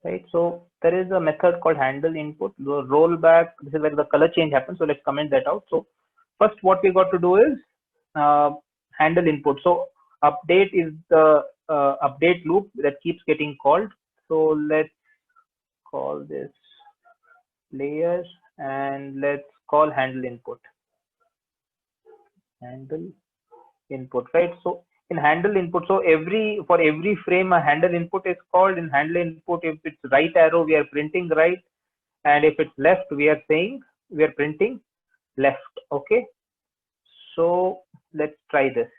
right. So there is a method called handle input. The rollback. This is where the color change happens. So let's comment that out. So first, what we got to do is handle input. So update is the update loop that keeps getting called. So let's call this layer and let's call handle input. Handle input, right? So in handle input, so for every frame a handle input is called. In handle input, if it's right arrow, we are printing right, and if it's left, we are printing left. Okay, so let's try this.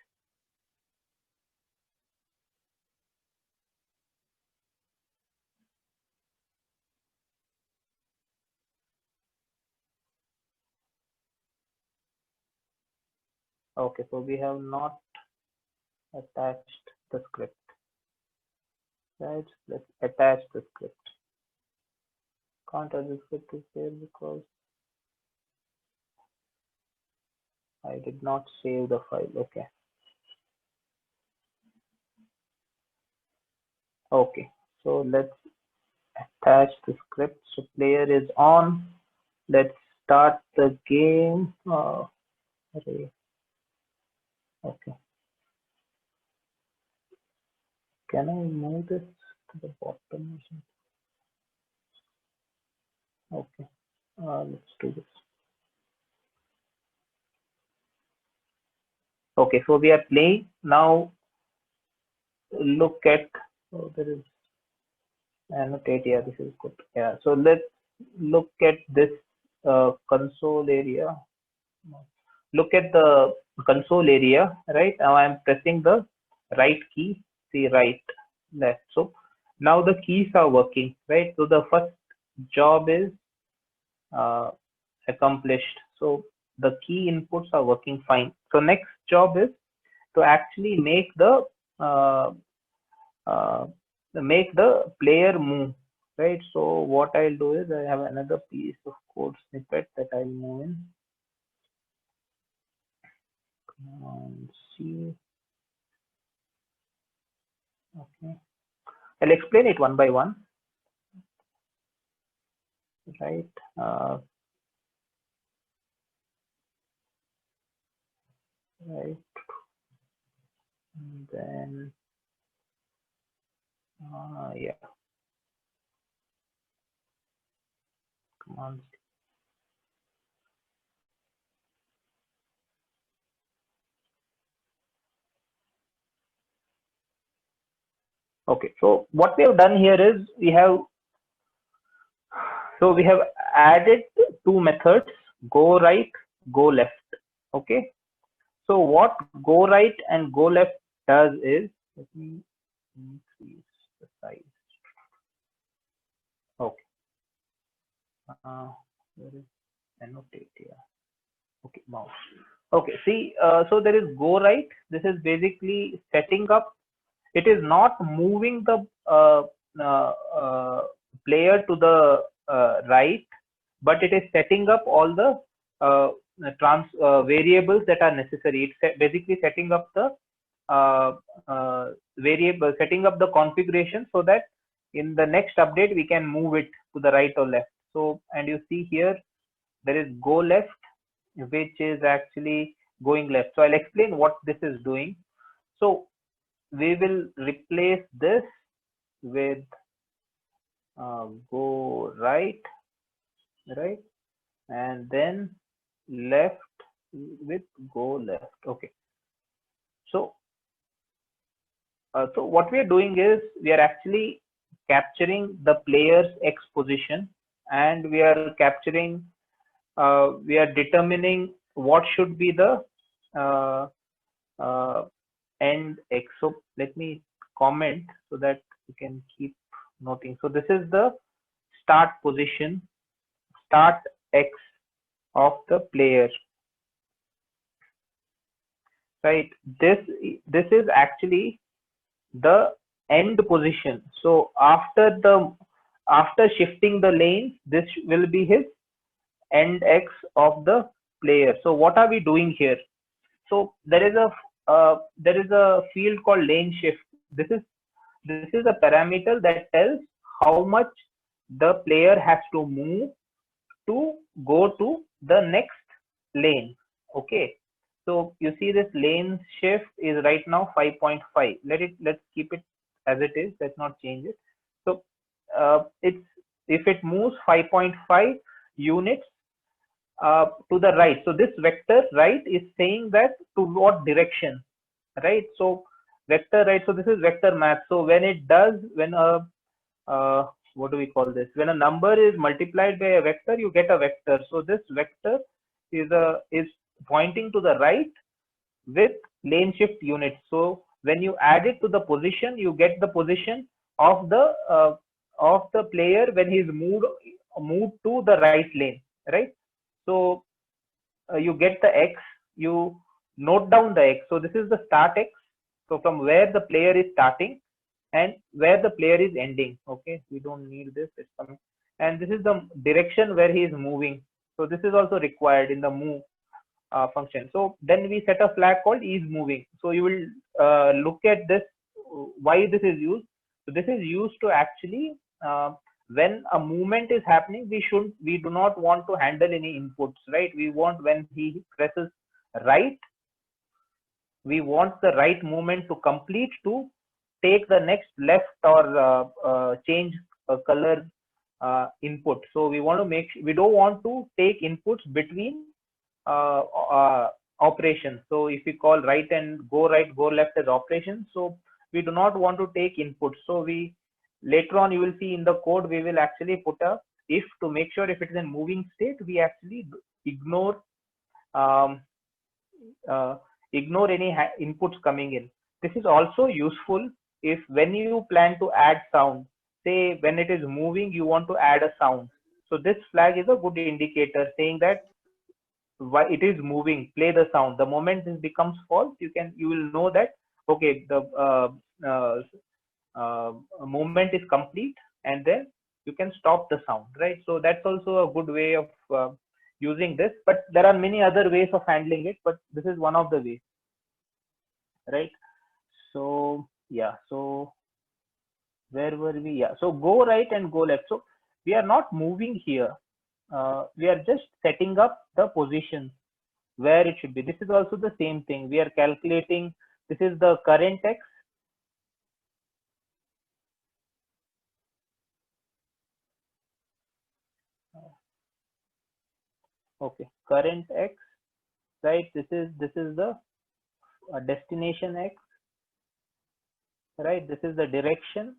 Okay, so we have not attached the script, right? Let's attach the script. Can't add the script is there because I did not save the file. Okay. Okay, so let's attach the script. So player is on. Let's start the game. Okay. Can I move this to the bottom? Okay. Let's do this. Okay, so we are playing now. Look at, oh, there is annotate. Yeah, this is good. Yeah, so let's look at this console area. Look at the console area, right? Now I'm pressing the right key, see, right, left. So now the keys are working, right? So the first job is accomplished. So the key inputs are working fine. So next job is to actually uh, make the player move. right? So what I'll do is I have another piece of code snippet that I'll move in. See, okay. I'll explain it one by one, right? Right, and then yeah, commands. Okay, so what we have done here is we have added two methods, go right, go left. Okay, so what go right and go left does is, let me increase the size. Okay, where is annotate here? Okay, mouse. Okay, see, so there is go right. This is basically setting up. It is not moving the player to the right, but it is setting up all the uh, variables that are necessary. It's basically setting up the variable, setting up the configuration so that in the next update we can move it to the right or left. So, and you see here there is go left, which is actually going left. So I'll explain what this is doing. So we will replace this with go right, right, and then left with go left. Okay. So, so what we are doing is we are actually capturing the player's X position, and we are capturing, we are determining what should be the uh, uh, end X. So let me comment so that you can keep noting. So this is the start position, start X of the player, right? This is actually the end position. So after shifting the lanes, this will be his end X of the player. So what are we doing here? So there is a field called lane shift. This is a parameter that tells how much the player has to move to go to the next lane. Okay, so you see this lane shift is right now 5.5. Let's keep it as it is. Let's not change it. So it's, if it moves 5.5 units to the right, so this vector right is saying that to what direction, right? So vector right, so this is vector math. So when it does, when a what do we call this, when a number is multiplied by a vector, you get a vector. So this vector is pointing to the right with lane shift units. So when you add it to the position, you get the position of the player when he's moved to the right lane, right? So you get the X, you note down the X. So this is the start X. So from where the player is starting and where the player is ending. Okay, we don't need this. It's coming. And this is the direction where he is moving. So this is also required in the move function. So then we set a flag called is moving. So you will look at this, why this is used. So this is used to actually when a movement is happening, we do not want to handle any inputs, right? We want, when he presses right, we want the right movement to complete to take the next left or change color input. So we want to we don't want to take inputs between uh, uh, operations. So if we call right and go right, go left as operations, so we do not want to take inputs. So we, later on you will see in the code, we will actually put a if to make sure if it is in moving state, we actually ignore um, uh, ignore any inputs coming in. This is also useful if when you plan to add sound, say when it is moving, you want to add a sound. So this flag is a good indicator saying that why it is moving, play the sound. The moment this becomes false, you will know that okay, the movement is complete, and then you can stop the sound, right? So that's also a good way of using this, but there are many other ways of handling it, but this is one of the ways, right? So yeah, so where were we? Yeah, so go right and go left. So we are not moving here. We are just setting up the position where it should be. This is also the same thing. We are calculating. This is the current X. Okay, current X, right? This is the destination X, right? This is the direction,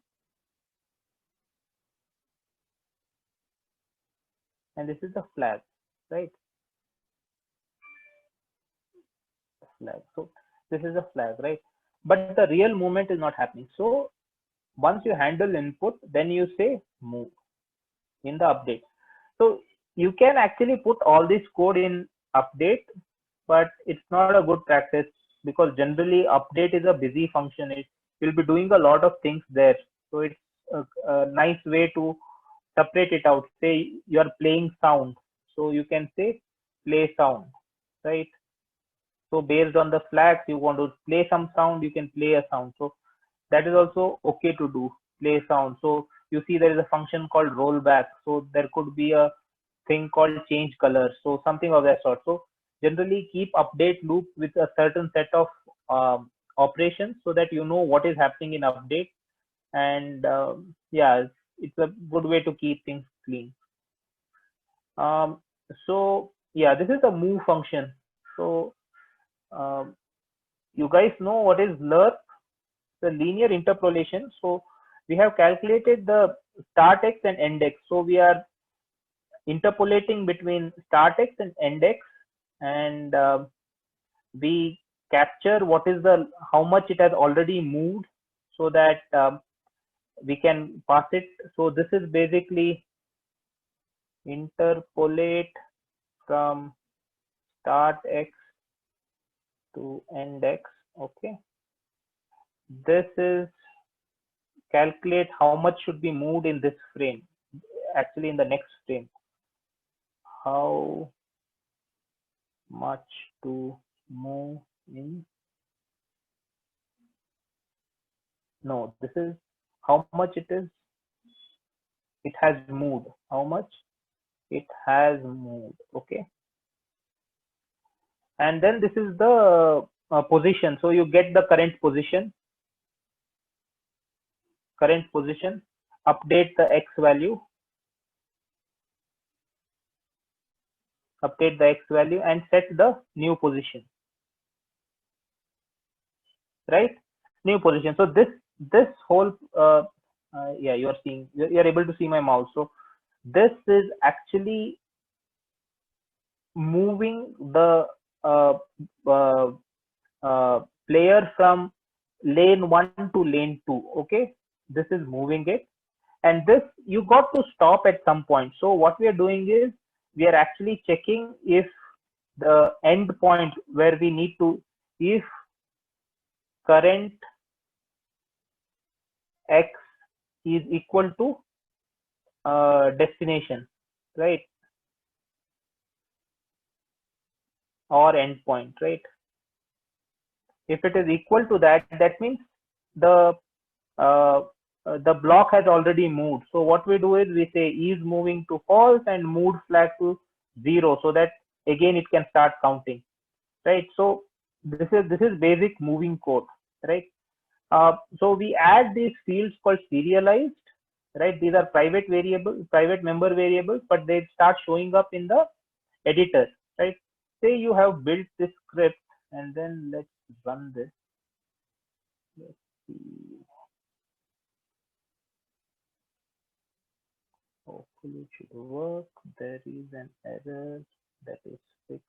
and this is the flag, right? Flag. So this is a flag, right? But the real movement is not happening. So once you handle input, then you say move in the update. So you can actually put all this code in update, but it's not a good practice because generally update is a busy function. It will be doing a lot of things there. So it's a nice way to separate it out. Say you are playing sound, so you can say play sound, right? So based on the flags, you want to play some sound, you can play a sound. So that is also okay to do, play sound. So you see there is a function called rollback. So there could be a thing called change color. So something of that sort. So generally keep update loop with a certain set of operations so that you know what is happening in update. And yeah, it's a good way to keep things clean. Um, so yeah, this is the move function. So um, you guys know what is lerp, the linear interpolation. So we have calculated the start x and end x. So we are interpolating between start x and end x, and we capture what is the how much it has already moved, so that we can pass it. So this is basically interpolate from start x to end x. Okay, this is calculate how much should be moved in this frame, actually in the next frame, how much to move in, no, this is how much it has moved, how much it has moved. Okay, and then this is the position. So you get the current position, update the x value, and set the new position, right? New position. So this whole yeah, you are seeing, you are able to see my mouse. So this is actually moving the uh, uh, player from lane 1 to lane 2. Okay, this is moving it, and this you got to stop at some point. So what we are doing is we are actually checking if the end point where we need to, if current x is equal to destination, right, or endpoint, right? If it is equal to that, that means the uh, the block has already moved. So what we do is we say is moving to false and moved flag to 0, so that again it can start counting, right? So this is basic moving code, right? So we add these fields called serialized, right? These are private variables, private member variables, but they start showing up in the editor, right? Say you have built this script, and then let's run this. Let's see. Hopefully it should work. There is an error that is fixed.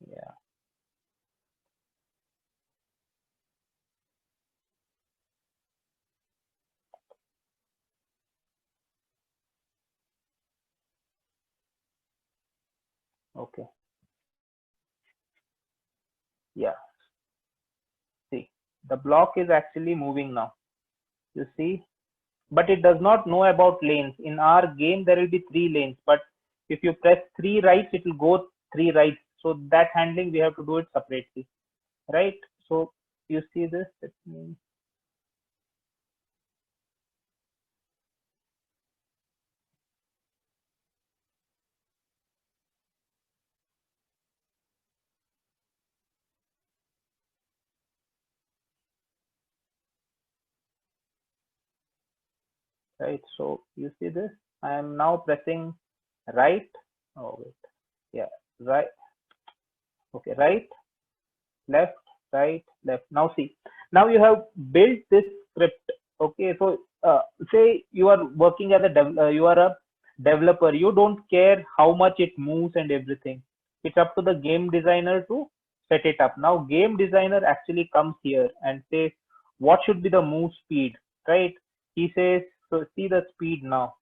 Yeah. Okay. Yeah. See, the block is actually moving now. You see, but it does not know about lanes. In our game, there will be 3 lanes, but if you press 3 rights, it will go 3 rights. So that handling, we have to do it separately, right? So you see this, let me, right? So you see this, I am now pressing right. Oh, wait. Yeah, right. Okay, right, left, right, left. Now see, now you have built this script. Okay, so say you are working as a you are a developer. You don't care how much it moves and everything. It's up to the game designer to set it up. Now game designer actually comes here and says what should be the move speed, right? He says, so see the speed now,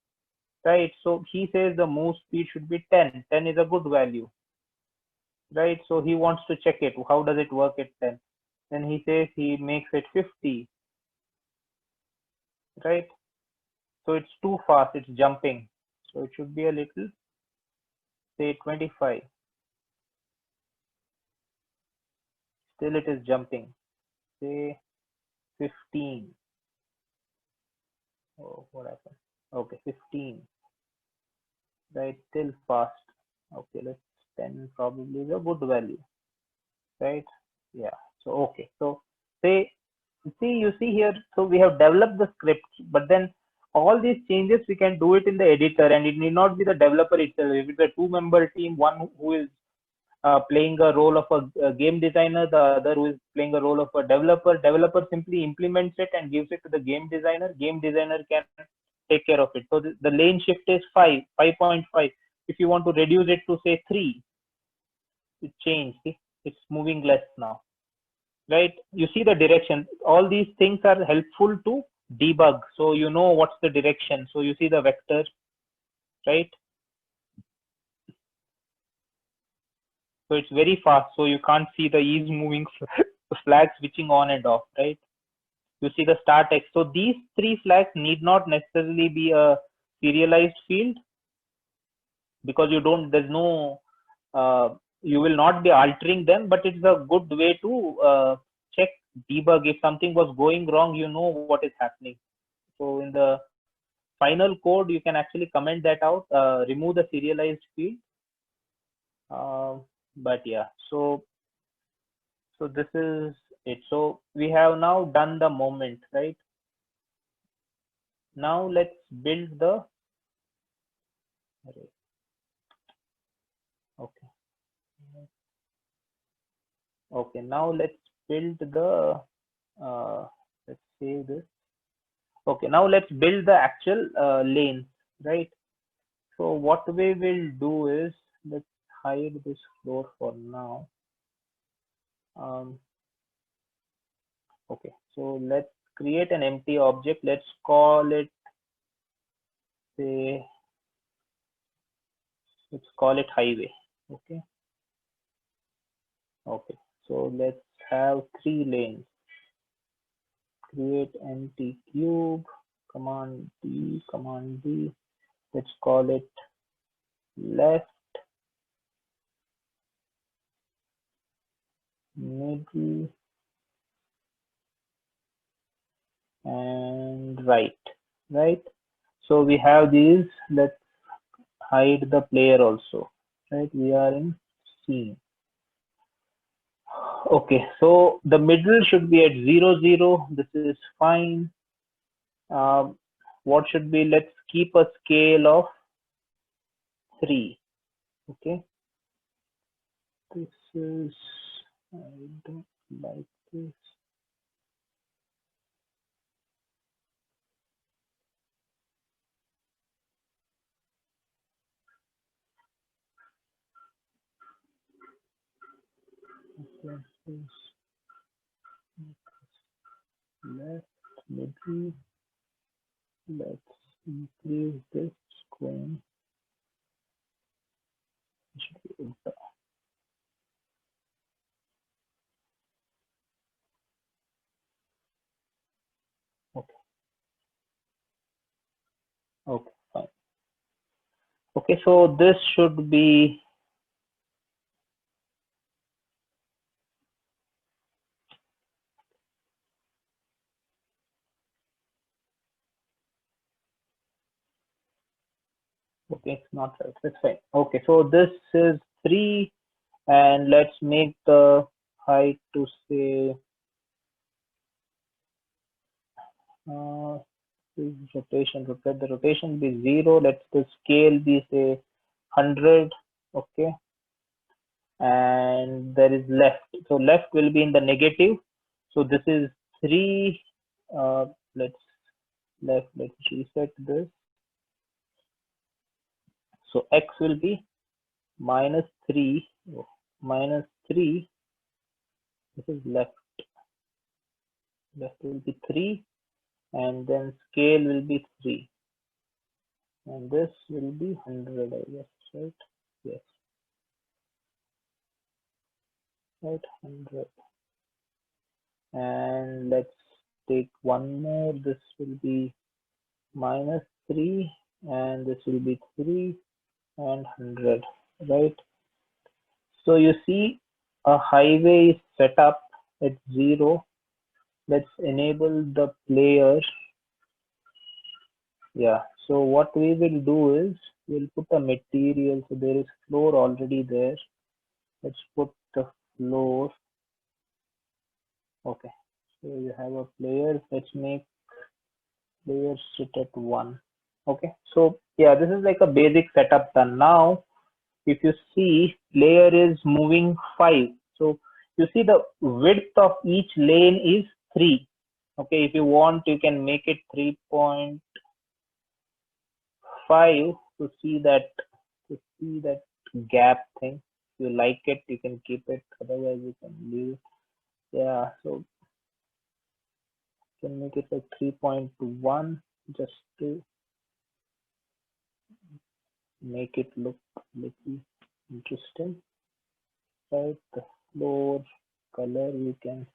right? So he says the move speed should be 10. 10 is a good value, right? So he wants to check it. How does it work at 10? Then he says he makes it 50, right? So it's too fast, it's jumping. So it should be a little, say 25. Still it is jumping. Say 15. Oh, what happened? Okay, 15. Right, still fast. Okay, let's 10 probably is a good value, right? Yeah. So okay. So say see you see here, so we have developed the script, but then all these changes we can do it in the editor, and it need not be the developer itself. If it's a two-member team, one who is playing a role of a game designer, the other who is playing a role of a developer. Developer simply implements it and gives it to the game designer. Game designer can take care of it. So the lane shift is 5, 5.5. If you want to reduce it to say 3, it change. See? It's moving less now, right? You see the direction. All these things are helpful to debug. So you know what's the direction. So you see the vector, right? So it's very fast. So you can't see the ease moving flag switching on and off, right? You see the star text. So these 3 flags need not necessarily be a serialized field, because you don't, there's no, you will not be altering them, but it's a good way to check, debug. If something was going wrong, you know what is happening. So in the final code, you can actually comment that out, remove the serialized field. But yeah, so this is it. So we have now done the moment, right? Now let's build the array. Okay. Okay, now let's build the, let's save this. Okay, now let's build the actual lanes, right? So what we will do is, let's hide this floor for now. Okay, so let's create an empty object. Let's call it, say, let's call it highway. Okay. Okay, so let's have 3 lanes. Create empty cube, command D, command D. Let's call it left, middle, and right, right? So we have these. Let's hide the player also, right? We are in scene. Okay, so the middle should be at 0, 0. This is fine. What should be? Let's keep a scale of 3. Okay, this is, I don't like this. This is left, middle. Let's increase this screen. Okay. Okay, fine. Okay, so this should be okay, it's not right. That's fine. Okay, so this is 3, and let's make the height to say uh, rotate the rotation be 0. Let's the scale be say 100. Okay, and there is left. So left will be in the negative. So this is 3. Let's let's reset this. So x will be minus 3, minus 3. This is left. Left will be 3, and then scale will be 3, and this will be 100, I guess, right? Yes, right, 100. And let's take one more. This will be minus 3, and this will be 3 and 100, right? So you see a highway is set up at 0. Let's enable the player. Yeah, so what we will do is we'll put a material. So there is floor already there. Let's put the floor. Okay, so you have a player. Let's make player sit at 1. Okay, so yeah, this is like a basic setup done. Now if you see, player is moving 5. So you see the width of each lane is 3. Okay, if you want, you can make it 3.5 to see that gap thing. If you like it, you can keep it. Otherwise, you can leave it. Yeah, so you can make it like 3.1 just to make it look little interesting. Right, the floor color you can,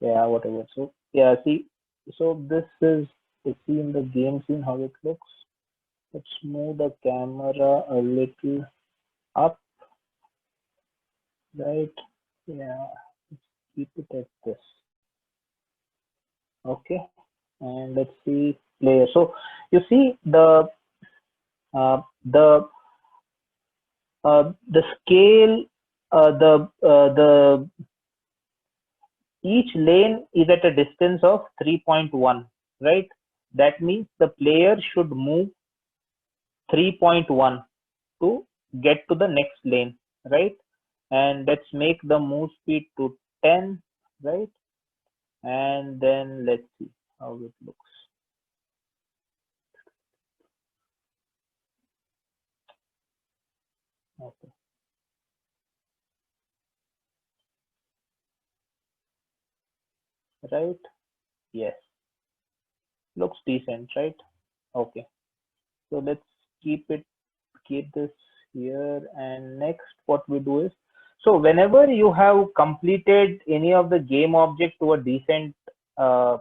yeah, whatever. So yeah, see, so this is to see in the game scene how it looks. Let's move the camera a little up, right? Yeah, let's keep it at this. Okay, and let's see player. So you see uh, the the scale, the each lane is at a distance of 3.1, right? That means the player should move 3.1 to get to the next lane, right? And let's make the move speed to 10, right? And then let's see how it looks. Okay, right? Yes, looks decent, right? Okay, so let's keep this here. And next what we do is, so whenever you have completed any of the game object to a decent uh,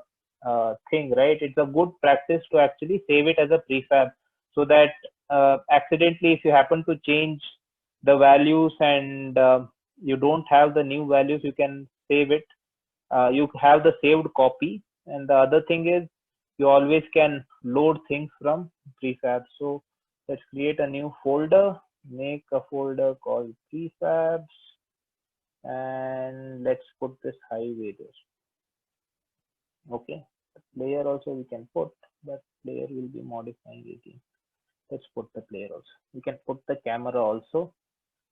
thing, right, it's a good practice to actually save it as a prefab, so that accidentally if you happen to change the values and you don't have the new values, you can save it. You have the saved copy. And the other thing is, you always can load things from prefab. So let's create a new folder, make a folder called prefabs, and let's put this highway there. Okay, the player also we can put, but player will be modifying again. Let's put the player also. We can put the camera also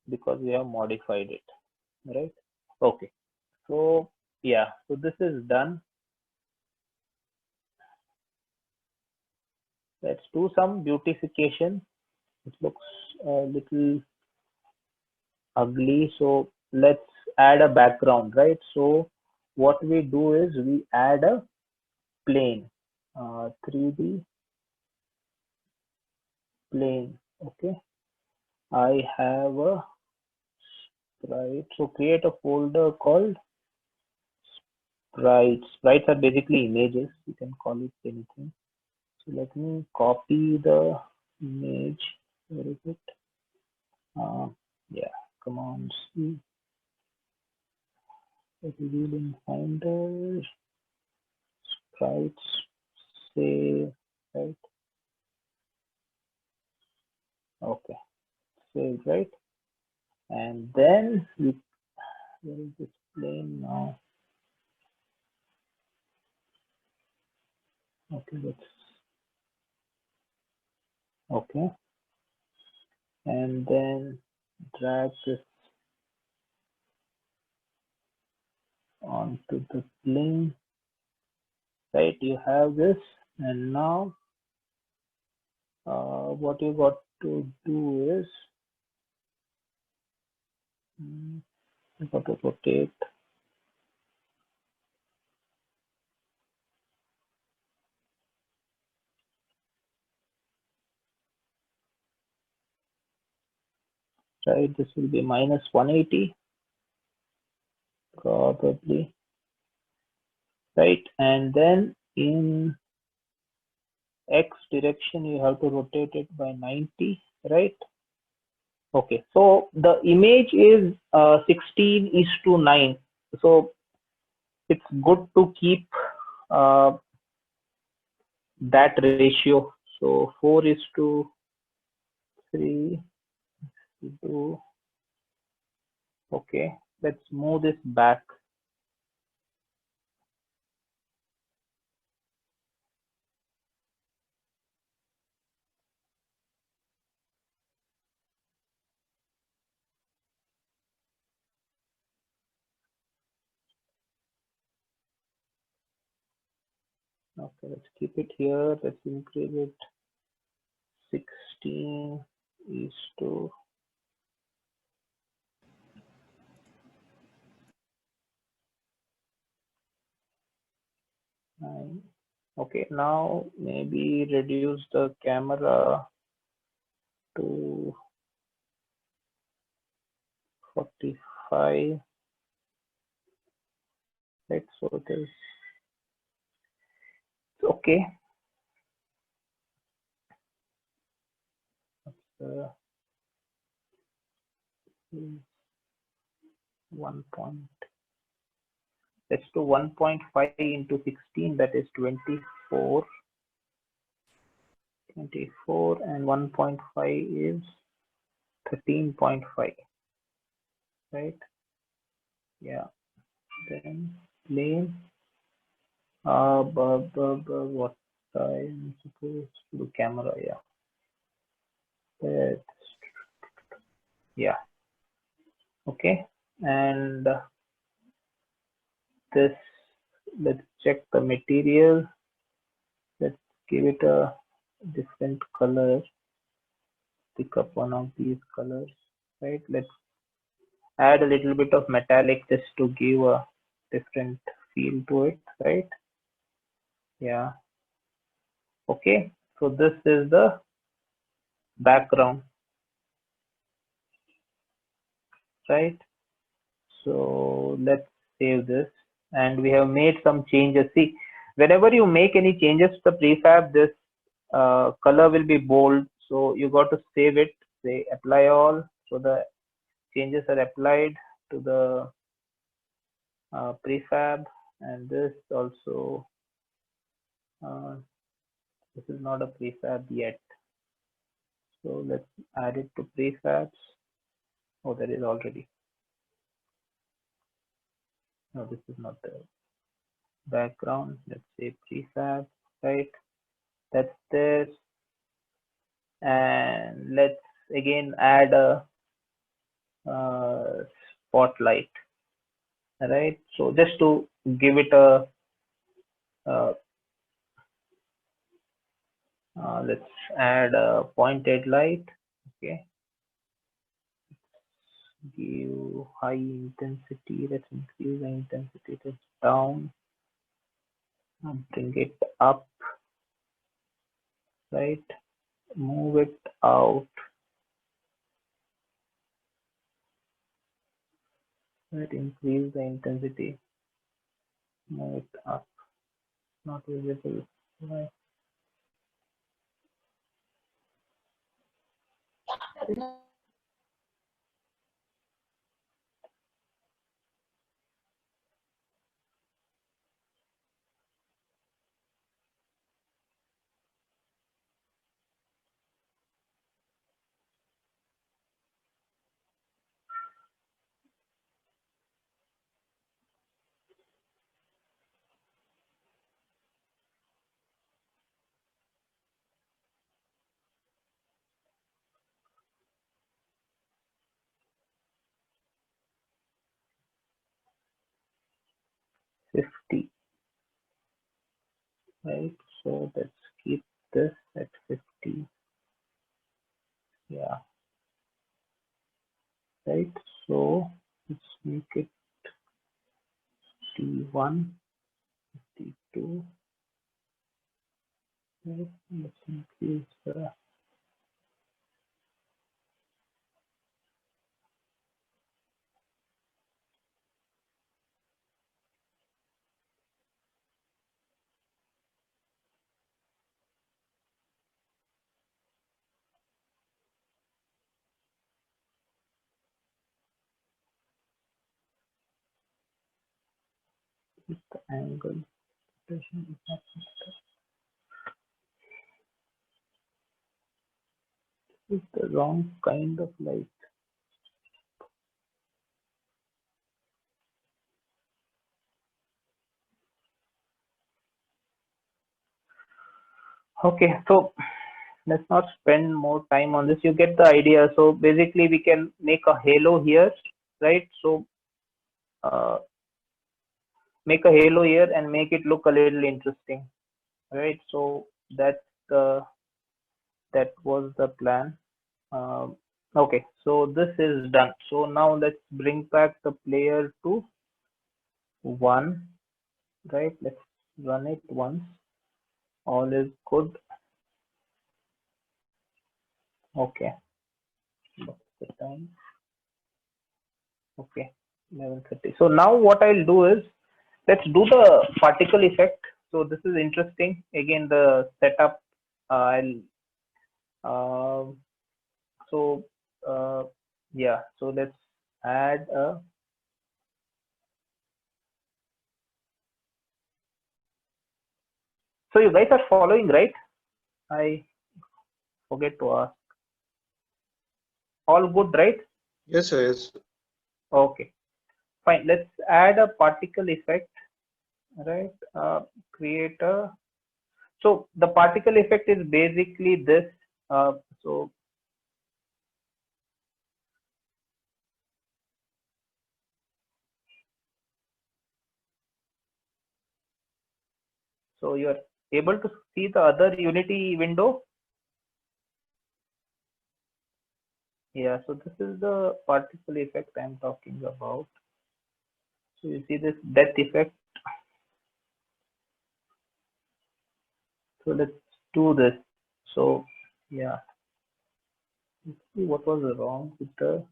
because we have modified it, right? Okay, so yeah, so this is done. Let's do some beautification. It looks a little ugly, so let's add a background, right? So what we do is we add a plane, 3D plane. Okay, I have a sprite. So create a folder called sprites. Sprites are basically images. You can call it anything. So let me copy the image. Where is it? Uh, yeah, come on, see. Revealing finder, sprites, save, right? Okay, save, right? And then we, where is this plane now? Okay, let's, okay. And then drag this onto the plane, right? You have this, and now what you got to do is you got to rotate, right? This will be minus 180 probably, right? And then in X direction you have to rotate it by 90, right? Okay, so the image is 16:9, so it's good to keep uh, that ratio. So 4:3 to, okay, let's move this back. Okay, let's keep it here. Let's increase it 16:9. Okay, now maybe reduce the camera to 45. Right, so it is okay. Uh, 1 point. Let's do 1.5 into 16. That is 24. 24 and 1.5 is 13.5. Right? Yeah. Then plane. What I'm supposed to do? Camera. Yeah. That's, yeah. Okay. And this, let's check the material. Let's give it a different color. Pick up one of these colors, right? Let's add a little bit of metallic just to give a different feel to it, right? Yeah. Okay. So this is the background, right? So let's save this, and we have made some changes. See, whenever you make any changes to the prefab, this color will be bold. So you got to save it, say apply all. So the changes are applied to the prefab, and this also, this is not a prefab yet. So let's add it to prefabs. Oh, there is already. No, this is not the background. Let's say prefab, right? That's this. And let's again add a spotlight, right? So just to give it a uh, let's add a pointed light. Okay, give high intensity. Let's increase the intensity. That's down. Bring it up, right? Move it out, right? Increase the intensity. Move it up. Not visible. Right. $50. Right. So let's keep this at 50. Yeah. Right. So let's make it T1, T2. Right. Let's increase the angle. Rotation. It's the wrong kind of light. Okay, so let's not spend more time on this. You get the idea. So basically, we can make a halo here, right? So make a halo here and make it look a little interesting, right? So that's the that was the plan. Okay, so this is done. So now let's bring back the player to 1, right? Let's run it once. All is good. Okay, what's the time? Okay, 11:30. So now what I'll do is, let's do the particle effect. So this is interesting. Again, the setup. I'll so yeah. So let's add a. So you guys are following, right? I forget to ask. All good, right? Yes, sir. Yes. Okay, fine. Let's add a particle effect, right? Create a. So the particle effect is basically this. So you're able to see the other Unity window. Yeah, so this is the particle effect I'm talking about. So you see this depth effect. So let's do this. So yeah, let's see what was wrong with the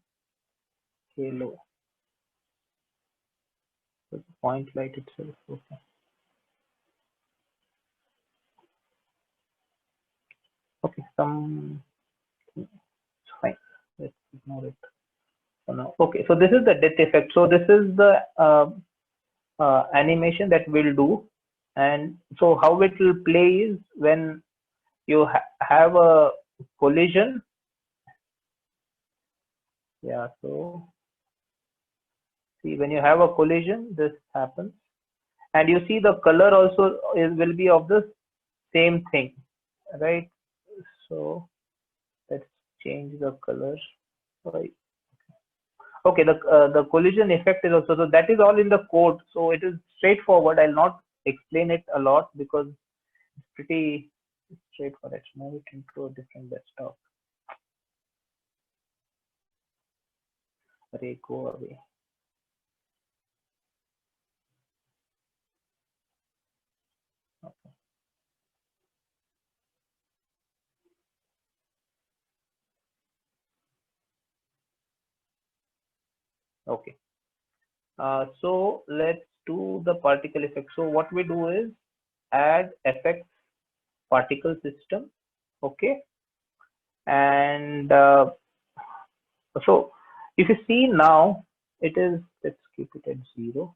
halo. So the point light itself. Okay. Okay, some it's fine. Let's ignore it for now. Okay, so this is the depth effect. So this is the animation that we'll do, and so how it will play is when you have a collision. Yeah, so see, when you have a collision, this happens, and you see the color also will be of the same thing, right? So let's change the color. Right. Okay, the collision effect is also, so that is all in the code. So it is straightforward. I'll not explain it a lot because it's pretty straightforward. Let's move it into a different desktop. Array, go away. Okay. Okay. So let's to the particle effect. So what we do is add effects particle system. Okay, and so if you see now, it is, let's keep it at 0.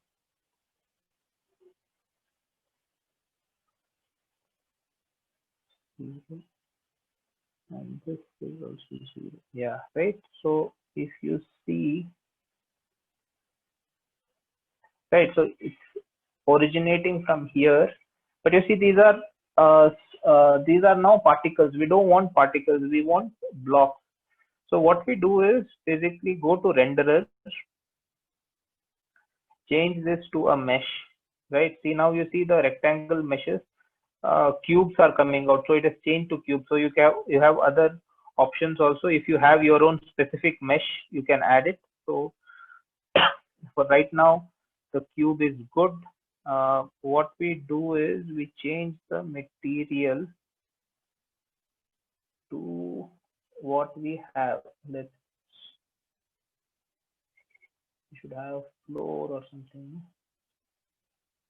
And this is also 0. Yeah, right. So if you see, right, so it's originating from here, but you see these are now particles. We don't want particles, we want blocks. So what we do is basically go to renderer, change this to a mesh, right? See, now you see the rectangle meshes, cubes are coming out, so it is changed to cube. So you have other options also. If you have your own specific mesh, you can add it. So for right now, the cube is good. What we do is we change the material to what we have. Let's, we should have floor or something.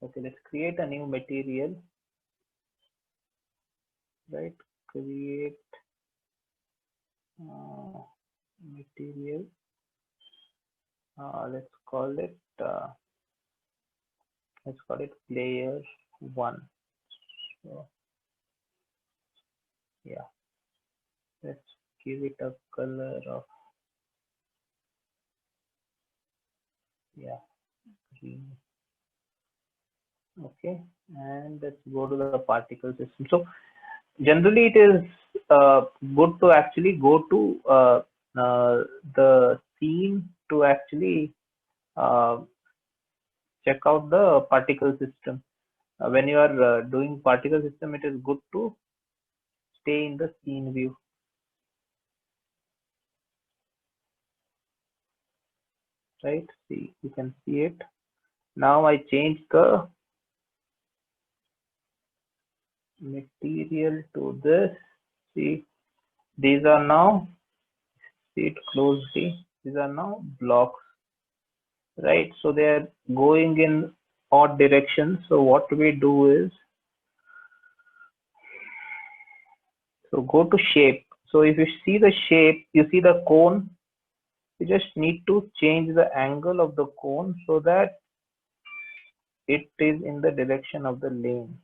Okay, let's create a new material, right? Create material. Let's call it player 1. So yeah, let's give it a color of, yeah, green. Okay, and let's go to the particle system. So generally it is good to actually go to the scene to actually check out the particle system. When you are doing particle system, it is good to stay in the scene view. Right, see, you can see it. Now I change the material to this. See, these are now, see it closely, these are now blocks, right? So they are going in odd directions. So what we do is, so go to shape. So if you see the shape, you see the cone, you just need to change the angle of the cone so that it is in the direction of the lane.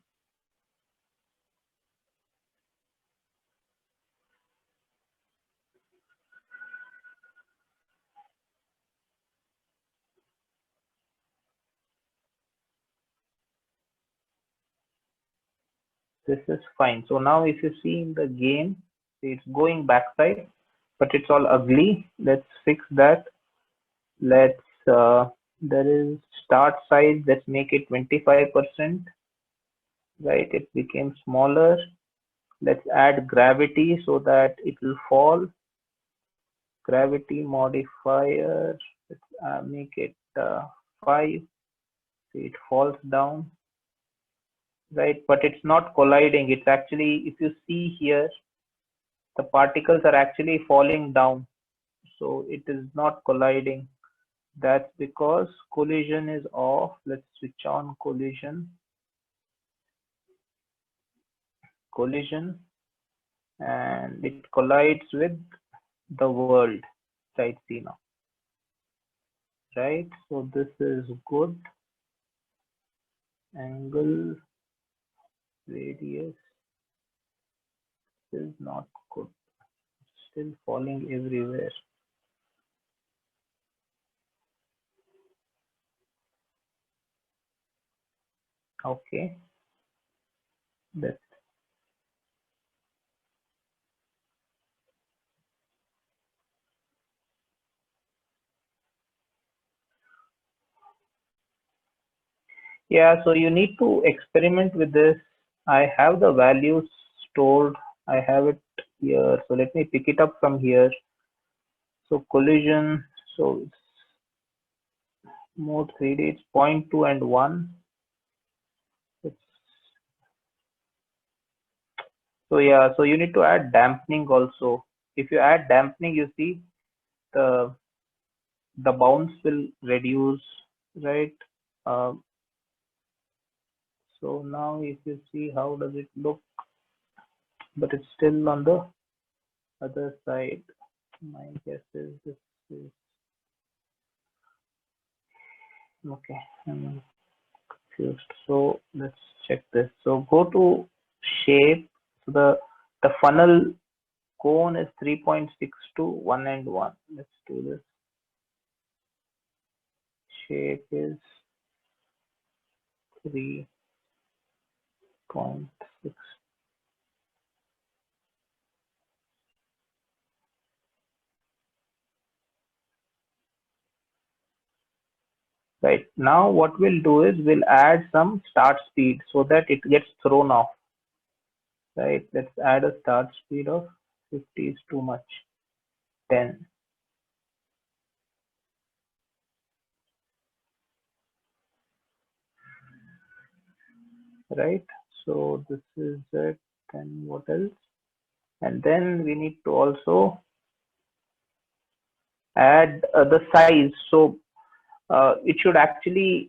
This is fine. So now if you see in the game, it's going backside, but it's all ugly. Let's fix that. Let's there is start size, let's make it 25%, right? It became smaller. Let's add gravity so that it will fall. Gravity modifier, let's make it 5. So it falls down, right? But it's not colliding. It's actually, if you see here, the particles are actually falling down, so it is not colliding. That's because collision is off. Let's switch on collision, and it collides with the world. Right, see now, right? So this is good. Angle, radius is not good. Still falling everywhere. Okay, that's, yeah, so you need to experiment with this. I have the values stored. I have it here. So let me pick it up from here. So collision, so it's mode 3D, it's 0.2 and 1. It's, so yeah, so you need to add dampening also. If you add dampening, you see the bounce will reduce, right? So now if you see how does it look, but it's still on the other side. My guess is this is okay. I'm confused. So let's check this. So go to shape. So the funnel cone is 3.62, 1 and 1. Let's do this. Shape is 3.6. Right now what we'll do is we'll add some start speed so that it gets thrown off. Right, let's add a start speed of 50 is too much, 10. Right, so this is it. And what else? And then we need to also add the size. So it should actually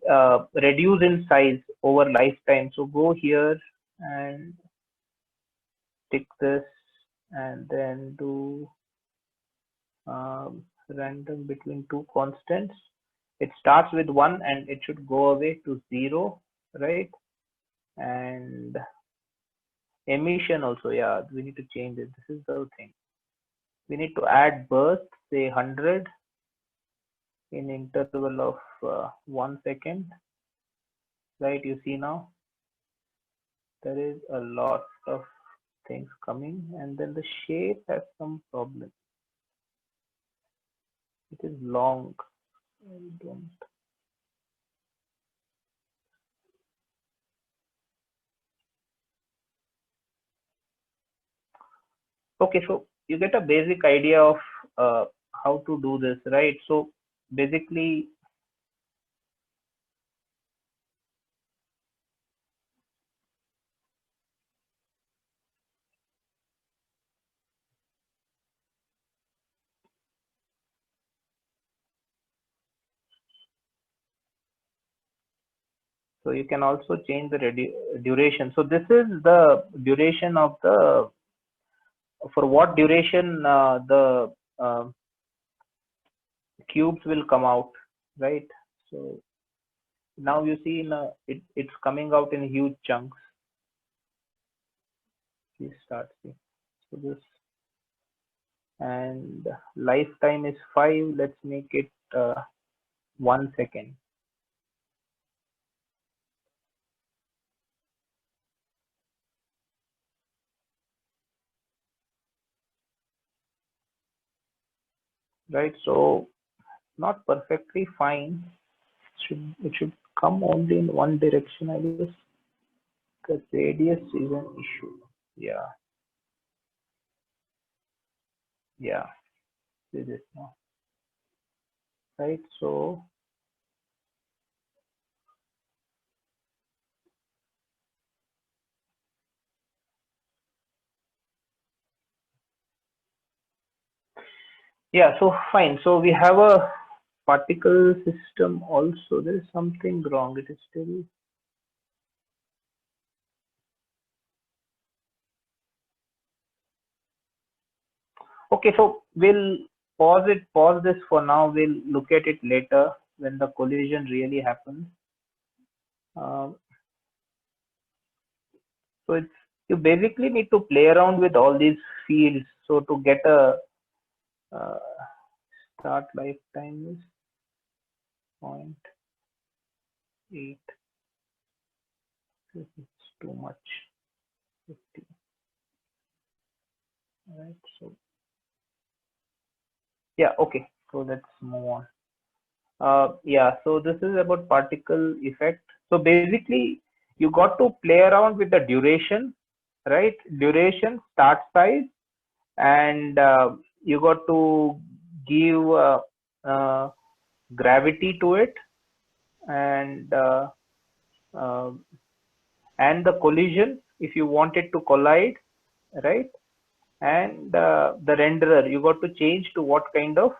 reduce in size over lifetime. So go here and tick this and then do random between two constants. It starts with 1 and it should go away to 0, right? And emission also, yeah, we need to change it. This is the thing. We need to add burst, say 100 in interval of 1 second, right? You see now there is a lot of things coming, and then the shape has some problem. It is long. I don't. Okay, so you get a basic idea of how to do this, right? So basically, so you can also change the duration. So this is the duration of the, for what duration the uh, cubes will come out, right? So now you see it's coming out in huge chunks. Please start seeing. So this, and lifetime is 5. Let's make it 1 second. Right, so not perfectly fine. It should come only in one direction, I guess. The radius is an issue. Yeah, yeah, this is now. Right, so yeah, so fine. So we have a particle system also. There is something wrong. It is still. Okay, so we'll pause this for now. We'll look at it later when the collision really happens. Um, so it's, you basically need to play around with all these fields. So to get a uh, start lifetime is 0.8. This is too much. 50. Right. So yeah. Okay. So let's move on. Yeah, so this is about particle effect. So basically, you got to play around with the duration, right? Duration, start size, and you got to give gravity to it, and uh, and the collision if you want it to collide, right? And the renderer, you got to change to what kind of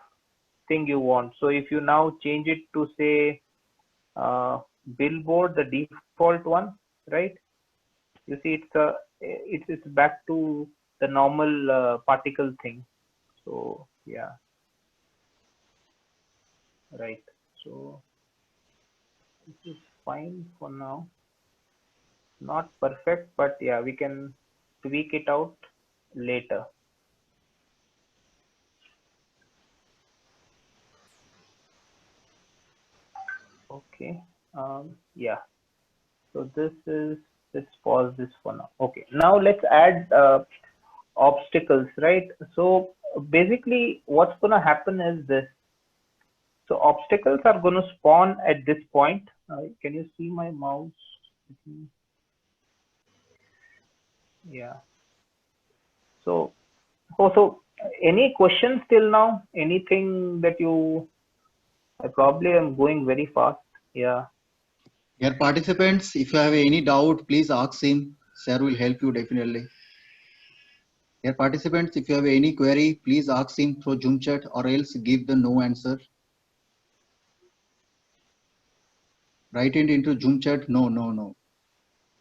thing you want. So if you now change it to say billboard, the default one, right? You see, it's back to the normal particle thing. So yeah, right. So this is fine for now. Not perfect, but yeah, we can tweak it out later. Okay. Yeah. So let's pause this for now. Okay. Now let's add obstacles, right? So basically, what's gonna happen is this. So obstacles are gonna spawn at this point. Can you see my mouse? Yeah. So, so any questions till now? Anything that you? I probably am going very fast. Yeah. Dear participants, if you have any doubt, please ask him. Sir will help you definitely. Dear participants, if you have any query, please ask him through Zoom chat or else give the no answer. Write it into Zoom chat, no, no, no,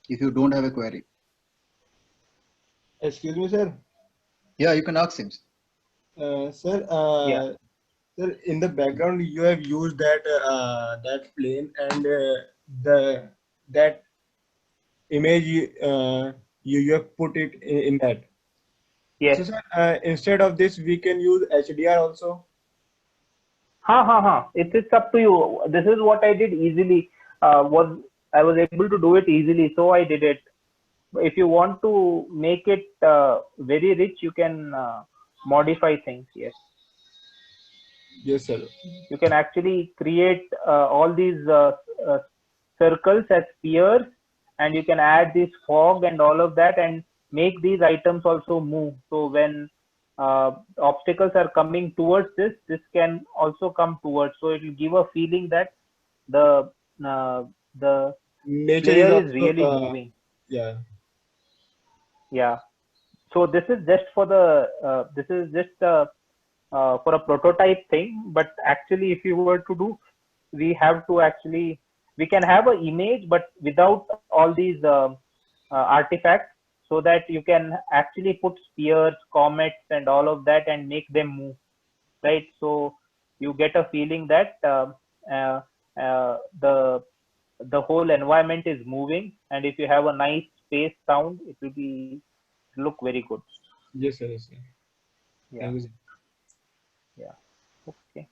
if you don't have a query. Excuse me, sir. Yeah, you can ask him. Sir, Yeah. sir, in the background you have used that plane and the that image you have put it in that. Yes. So, sir, instead of this, we can use HDR also. It's up to you. This is what I did easily. Was I was able to do it easily, so I did it. If you want to make it very rich, you can modify things. Yes, Yes, sir. you can actually create all these uh, circles as spheres, and you can add this fog and all of that, and make these items also move. So when obstacles are coming towards this can also come towards. So it will give a feeling that the the Nature is player is also really moving. yeah. Yeah. So this is just for the for a prototype thing, but actually if you were to do, we have to actually, we can have an image but without all these artifacts, so that you can actually put spheres, comets and all of that and make them move, right? So you get a feeling that uh, the whole environment is moving, and if you have a nice space sound, it will be look very good. Yes, sir. Yes, sir. Yeah. Thank you, sir. Yeah. Okay.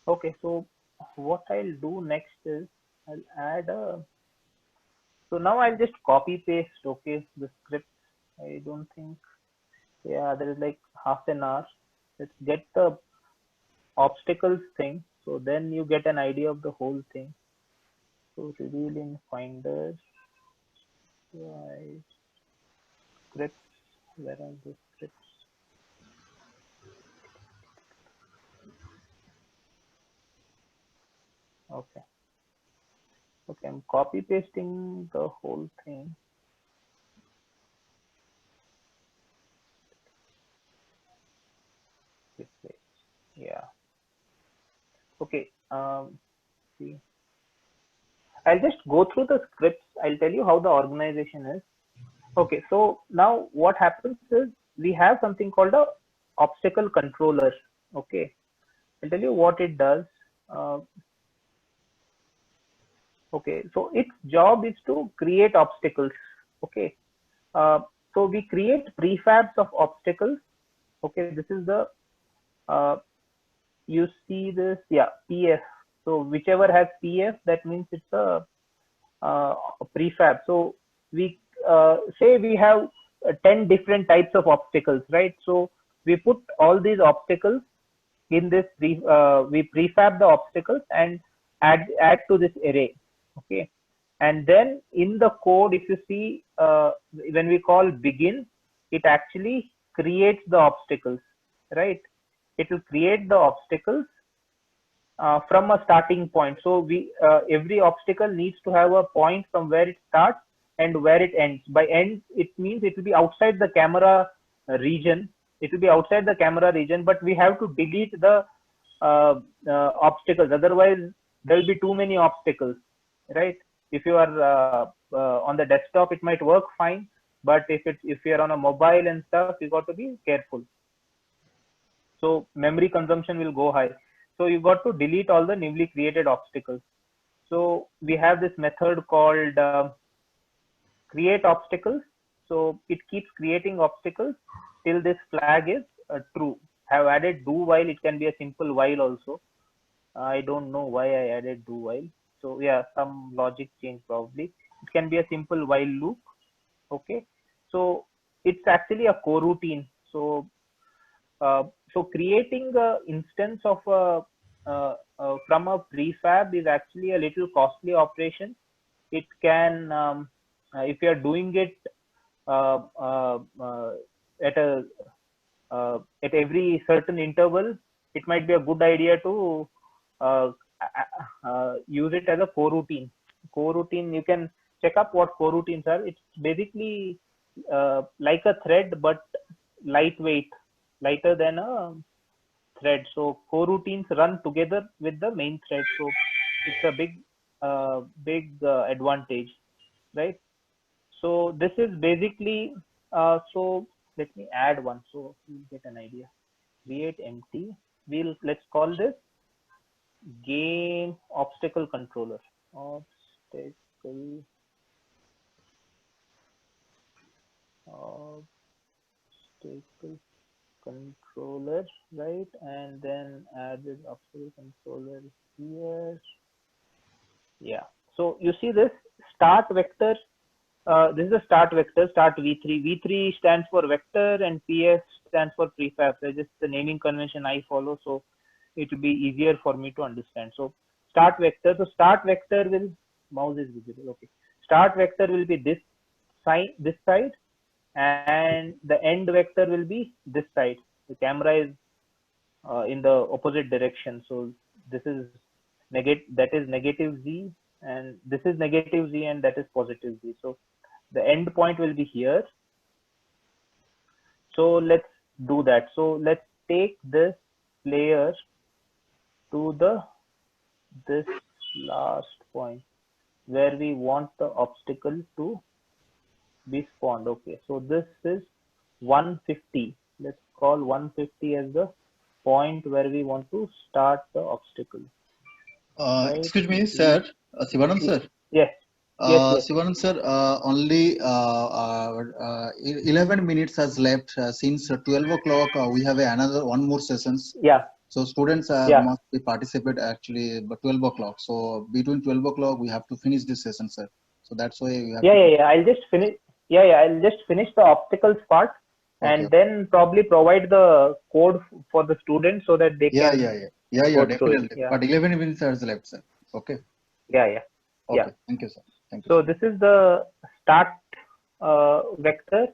Okay. So what I'll do next is I'll add a. So now I'll just copy paste. Okay, the script. I don't think. Yeah, there is like half an hour. Let's get the obstacles thing. So then you get an idea of the whole thing. So reveal in Finder. Right. Scripts. Where are the scripts? Okay. Okay, I'm copy pasting the whole thing. This way. Yeah. Okay. See. I'll just go through the scripts. I'll tell you how the organization is. Okay, so now what happens is we have something called a obstacle controller. Okay, I'll tell you what it does. Uh, okay, so its job is to create obstacles. Okay, uh, so we create prefabs of obstacles. Okay, this is the you see this, yeah, PF. So whichever has PF, that means it's a prefab. So we say we have 10 different types of obstacles, right? So we put all these obstacles in this, we prefab the obstacles and add to this array. Okay. And then in the code, if you see, when we call begin, it actually creates the obstacles, right? It will create the obstacles from a starting point. So we every obstacle needs to have a point from where it starts and where it ends. By end, it means it will be outside the camera region. It will be outside the camera region, but we have to delete the obstacles. Otherwise, there will be too many obstacles, right? if you are on the desktop, it might work fine, but if you're on a mobile and stuff, you got to be careful. So memory consumption will go high. So you got to delete all the newly created obstacles. So we have this method called create obstacles. So it keeps creating obstacles till this flag is true. Have added do while. It can be a simple while also. I don't know why I added do while. So yeah, some logic change probably. It can be a simple while loop. Okay. So it's actually a coroutine. So so creating a instance of from a prefab is actually a little costly operation. It can, if you are doing it uh, uh, uh, at a at every certain interval, it might be a good idea to uh, use it as a coroutine. Coroutine, you can check up what coroutines are. It's basically like a thread, but lightweight, lighter than a thread. So coroutines run together with the main thread. So it's a big advantage, right? So this is basically, so let me add one so you get an idea. Create empty. Let's call this game obstacle controller. Obstacle obstacle controller, right? And then add this obstacle controller here. Yeah. So you see this start vector. This is the start vector, start v3. V3 stands for vector and PS stands for prefab. So just the naming convention I follow, so it will be easier for me to understand. So start vector. So start vector will, mouse is visible. Okay. Start vector will be this side, and the end vector will be this side. The camera is in the opposite direction. So this is that is negative z, and this is negative z, and that is positive z. So the end point will be here. So let's do that. So let's take this player to this last point where we want the obstacle to be spawned. Okay, so this is 150. Let's call 150 as the point where we want to start the obstacle. Right? Excuse me, sir. Sivanand sir. Yes. Yes. Sivanand sir, only 11 minutes has left. Since 12 o'clock, we have another one more sessions. Yeah. So students Yeah. must be participate actually by 12 o'clock. So between 12 o'clock, we have to finish this session, sir. So that's why we have Yeah. I'll just finish. Yeah. I'll just finish the obstacles part, and then probably provide the code for the students so that they can. Yeah, definitely. Yeah. But 11 minutes has left, sir. Okay. Yeah. Okay. Thank you, sir. Thank you. So sir. this is the start vector,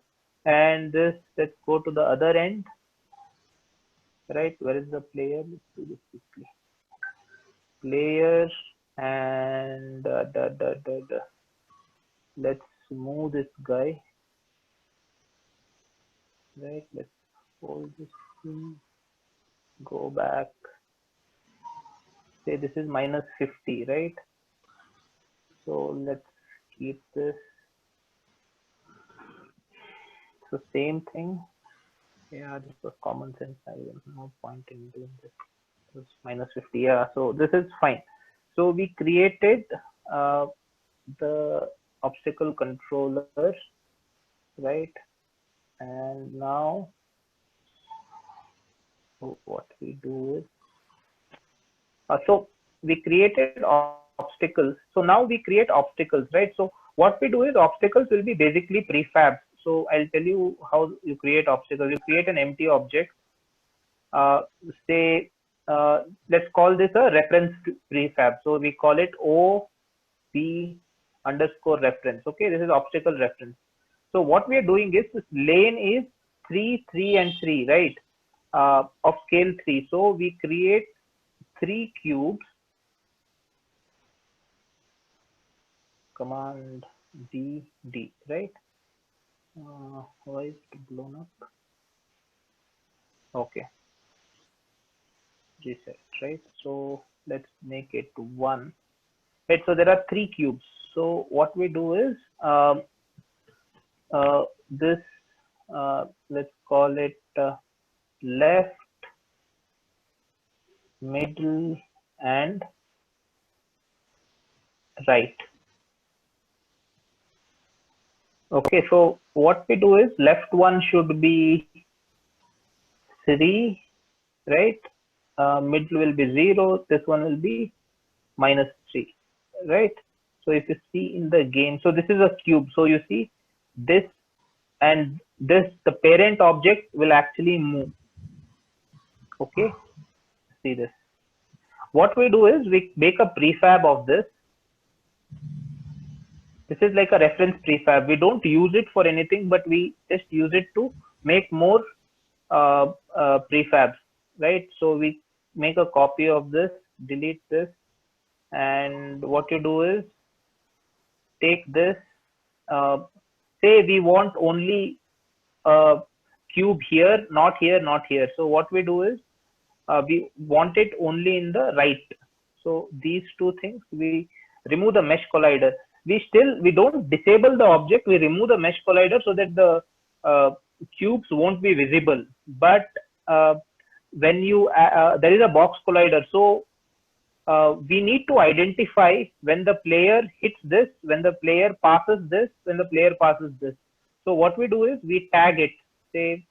and this, let's go to the other end. Right, where is the player? Let's do this quickly. Player, and let's move this guy. Right, let's hold this thing, go back. Say this is minus 50, right? So let's keep this. So same thing. Yeah, this was common sense. I have no point in doing this. It's minus 50. Yeah, so this is fine. So we created the obstacle controller, right? And now what we do is, so we created obstacles. So now we create obstacles, right? So what we do is obstacles will be basically prefab. So I'll tell you how you create obstacles. You create an empty object. Say, let's call this a reference prefab. So we call it OP _reference. Okay, this is obstacle reference. So what we are doing is, this lane is 3, 3, and 3, right? Of scale 3. So we create 3 cubes. Command D, right? Why is it blown up? Okay. Reset, right? So let's make it 1. Right, so there are 3 cubes. So what we do is this, let's call it left, middle, and right. Okay, so what we do is left one should be 3, right? Middle will be 0. This one will be -3, right? So if you see in the game, so this is a cube. So you see this and this, the parent object will actually move. Okay, see this. What we do is we make a prefab of this. This is like a reference prefab. We don't use it for anything, but we just use it to make more prefabs, right? So we make a copy of this, delete this, and what you do is take this. Say we want only a cube here, not here, not here. So what we do is we want it only in the right. So these two things, we remove the mesh collider. We don't disable the object. We remove the mesh collider so that the cubes won't be visible. But when you there is a box collider, so we need to identify when the player hits this, when the player passes this, when the player passes this. So what we do is we tag it. Say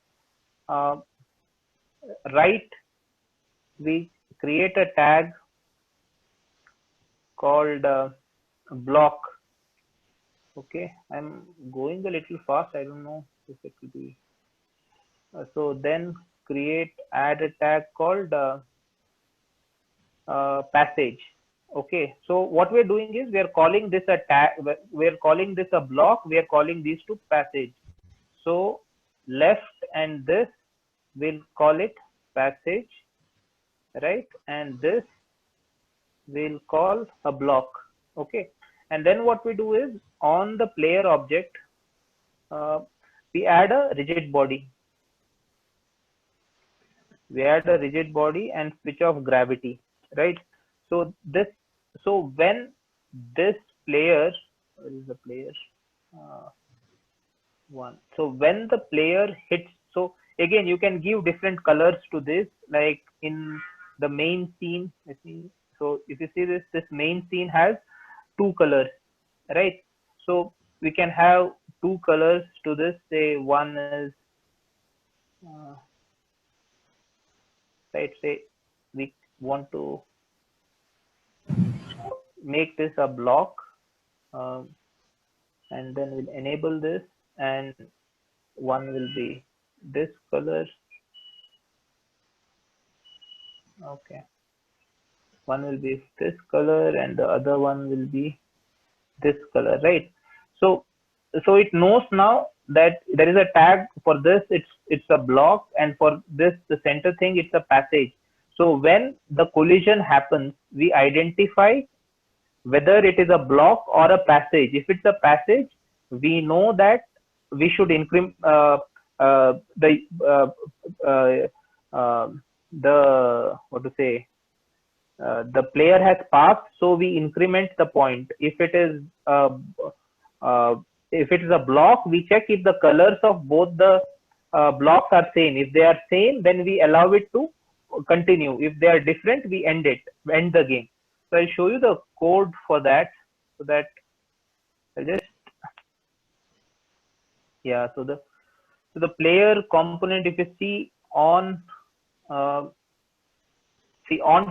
right, we create a tag called block. Okay, I'm going a little fast. I don't know if it will be. So then add a tag called passage. Okay, so what we're doing is we are calling this a tag. We're calling this a block. We are calling these two passage. So left and this, we'll call it passage, right? And this we'll call a block. Okay, and then what we do is on the player object, we add a rigid body. We add a rigid body and switch off gravity, right? So when this player, where is the player? One. So when the player hits, so again you can give different colors to this, like in the main scene. So if you see this main scene has 2 colors, right? So we can have 2 colors to this. Say one is right. Say we want to make this a block, and then we'll enable this, and one will be this color. Okay, one will be this color and the other one will be this color, right? So it knows now that there is a tag for this, it's a block, and for this, the center thing, it's a passage. So when the collision happens, we identify whether it is a block or a passage. If it's a passage, we know that we should increment the player has passed, so we increment the point. If it is a block, we check if the colors of both the blocks are same. If they are same, then we allow it to continue. If they are different, we end the game. So I'll show you the code for that, so that I'll just, yeah. So the player component, if you see on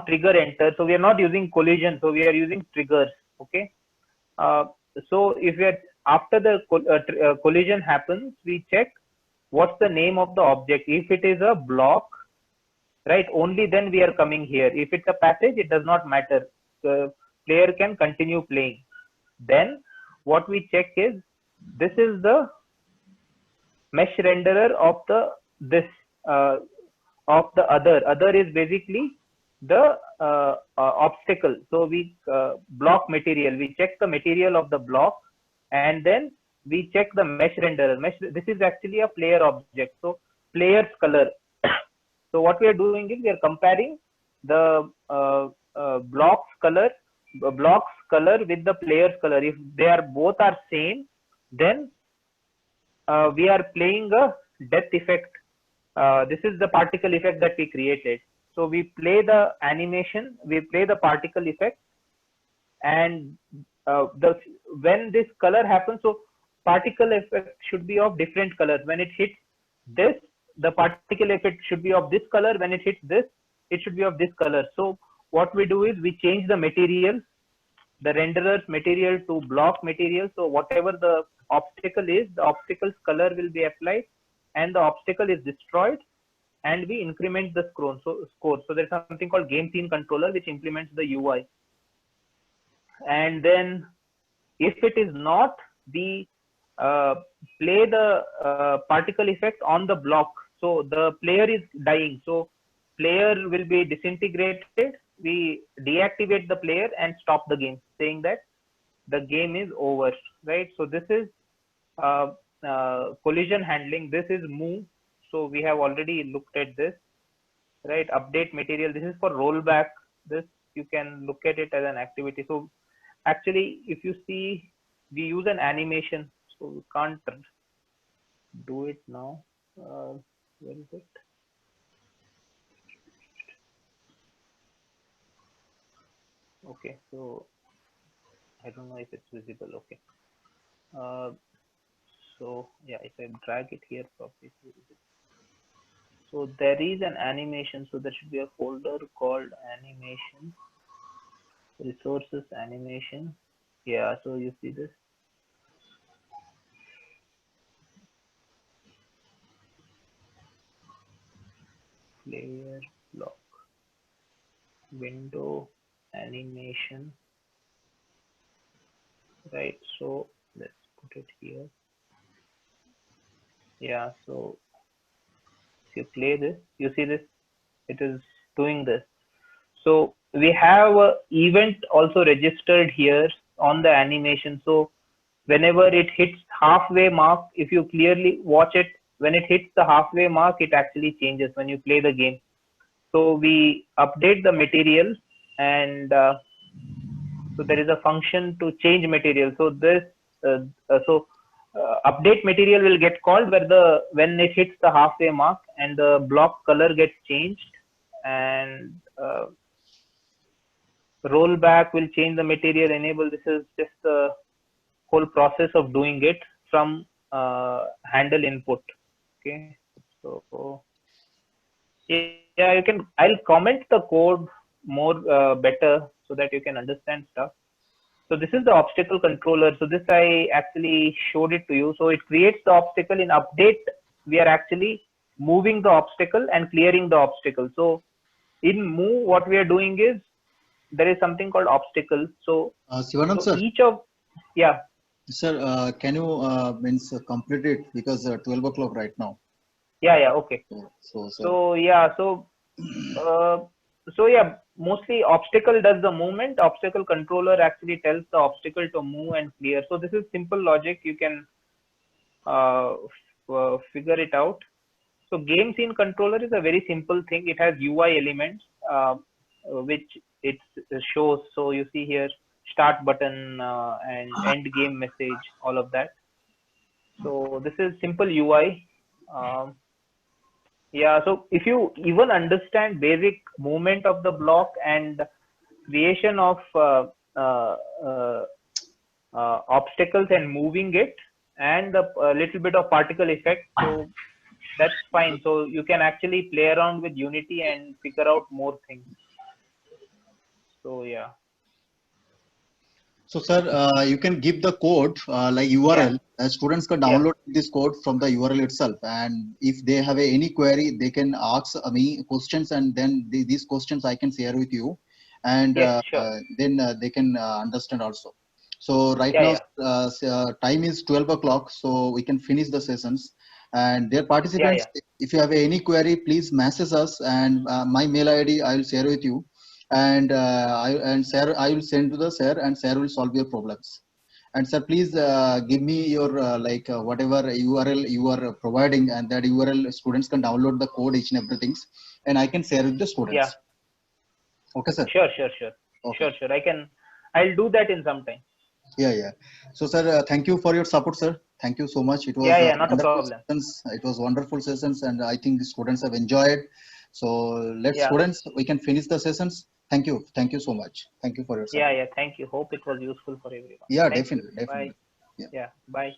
trigger enter, so we are not using collision, so we are using triggers. Okay, so if we are after the collision happens, we check what's the name of the object. If it is a block, right, only then we are coming here. If it's a passage, it does not matter. The player can continue playing. Then what we check is, this is the mesh renderer of the other is basically the obstacle. So we block material, we check the material of the block, and then we check the mesh renderer. This is actually a player object, so player's color. So what we are doing is we are comparing the block's color with the player's color. If they are both are same, then we are playing a death effect. This is the particle effect that we created. So we play the animation, we play the particle effect, and when this color happens, so particle effect should be of different colors. When it hits this, the particle effect should be of this color. When it hits this, it should be of this color. So what we do is we change the material, the renderer's material to block material. So whatever the obstacle is, the obstacle's color will be applied and the obstacle is destroyed, and we increment the score. So there's something called game scene controller which implements the UI. And then if it is not, we play the particle effect on the block. So the player is dying. So player will be disintegrated. We deactivate the player and stop the game, saying that the game is over, right? So this is collision handling. This is move. So we have already looked at this, right? Update material. This is for rollback. This you can look at it as an activity. So actually, if you see, we use an animation. So we can't do it now. Where is it? Okay, so I don't know if it's visible. Okay. So yeah, if I drag it here properly. So there is an animation. So there should be a folder called animation, resources animation. Yeah, so you see this. Player block, window animation, right? So let's put it here. Yeah, so if you play this, you see this, it is doing this. So we have an event also registered here on the animation. So whenever it hits halfway mark, if you clearly watch it, when it hits the halfway mark, it actually changes when you play the game. So we update the material, and so there is a function to change material. So this update material will get called when it hits the halfway mark and the block color gets changed, and rollback will change the material enable. This is just the whole process of doing it from handle input. Okay, so yeah, you can, I'll comment the code more better so that you can understand stuff. So this is the obstacle controller. So this I actually showed it to you. So it creates the obstacle. In update, we are actually moving the obstacle and clearing the obstacle. So in move, what we are doing is there is something called obstacle. So, Sivanand so sir, each of, yeah, sir, can you complete it because 12 o'clock right now. yeah, okay. So yeah, mostly obstacle does the movement. Obstacle controller actually tells the obstacle to move and clear. So this is simple logic. You can figure it out. So game scene controller is a very simple thing. It has UI elements which it shows. So you see here start button and end game message, all of that. So this is simple UI. Yeah, so if you even understand basic movement of the block and creation of obstacles and moving it, and a little bit of particle effect, so that's fine. So you can actually play around with Unity and figure out more things. So yeah. So, sir, you can give the code like URL. Students can download this code from the URL itself, and if they have any query, they can ask me questions, and then these questions I can share with you, and Sure. then they can understand also. So right now, time is 12 o'clock, so we can finish the sessions. And dear participants, if you have any query, please message us, and my mail ID I will share with you. And sir, I will send to the sir, and sir will solve your problems. And sir, please give me your whatever URL you are providing, and that URL students can download the code, each and everything, and I can share with the students. Yeah. Okay, sir. Sure. Okay. Sure. I'll do that in some time. Yeah. So, sir, thank you for your support, sir. Thank you so much. It was Yeah, not a wonderful problem. sessions. It was wonderful sessions, and I think the students have enjoyed. So, let's Yeah. students, we can finish the sessions. Thank you. Thank you so much. Thank you for your support. Yeah. Thank you. Hope it was useful for everyone. Yeah, Thank you. definitely. Bye. Yeah. Yeah. Bye.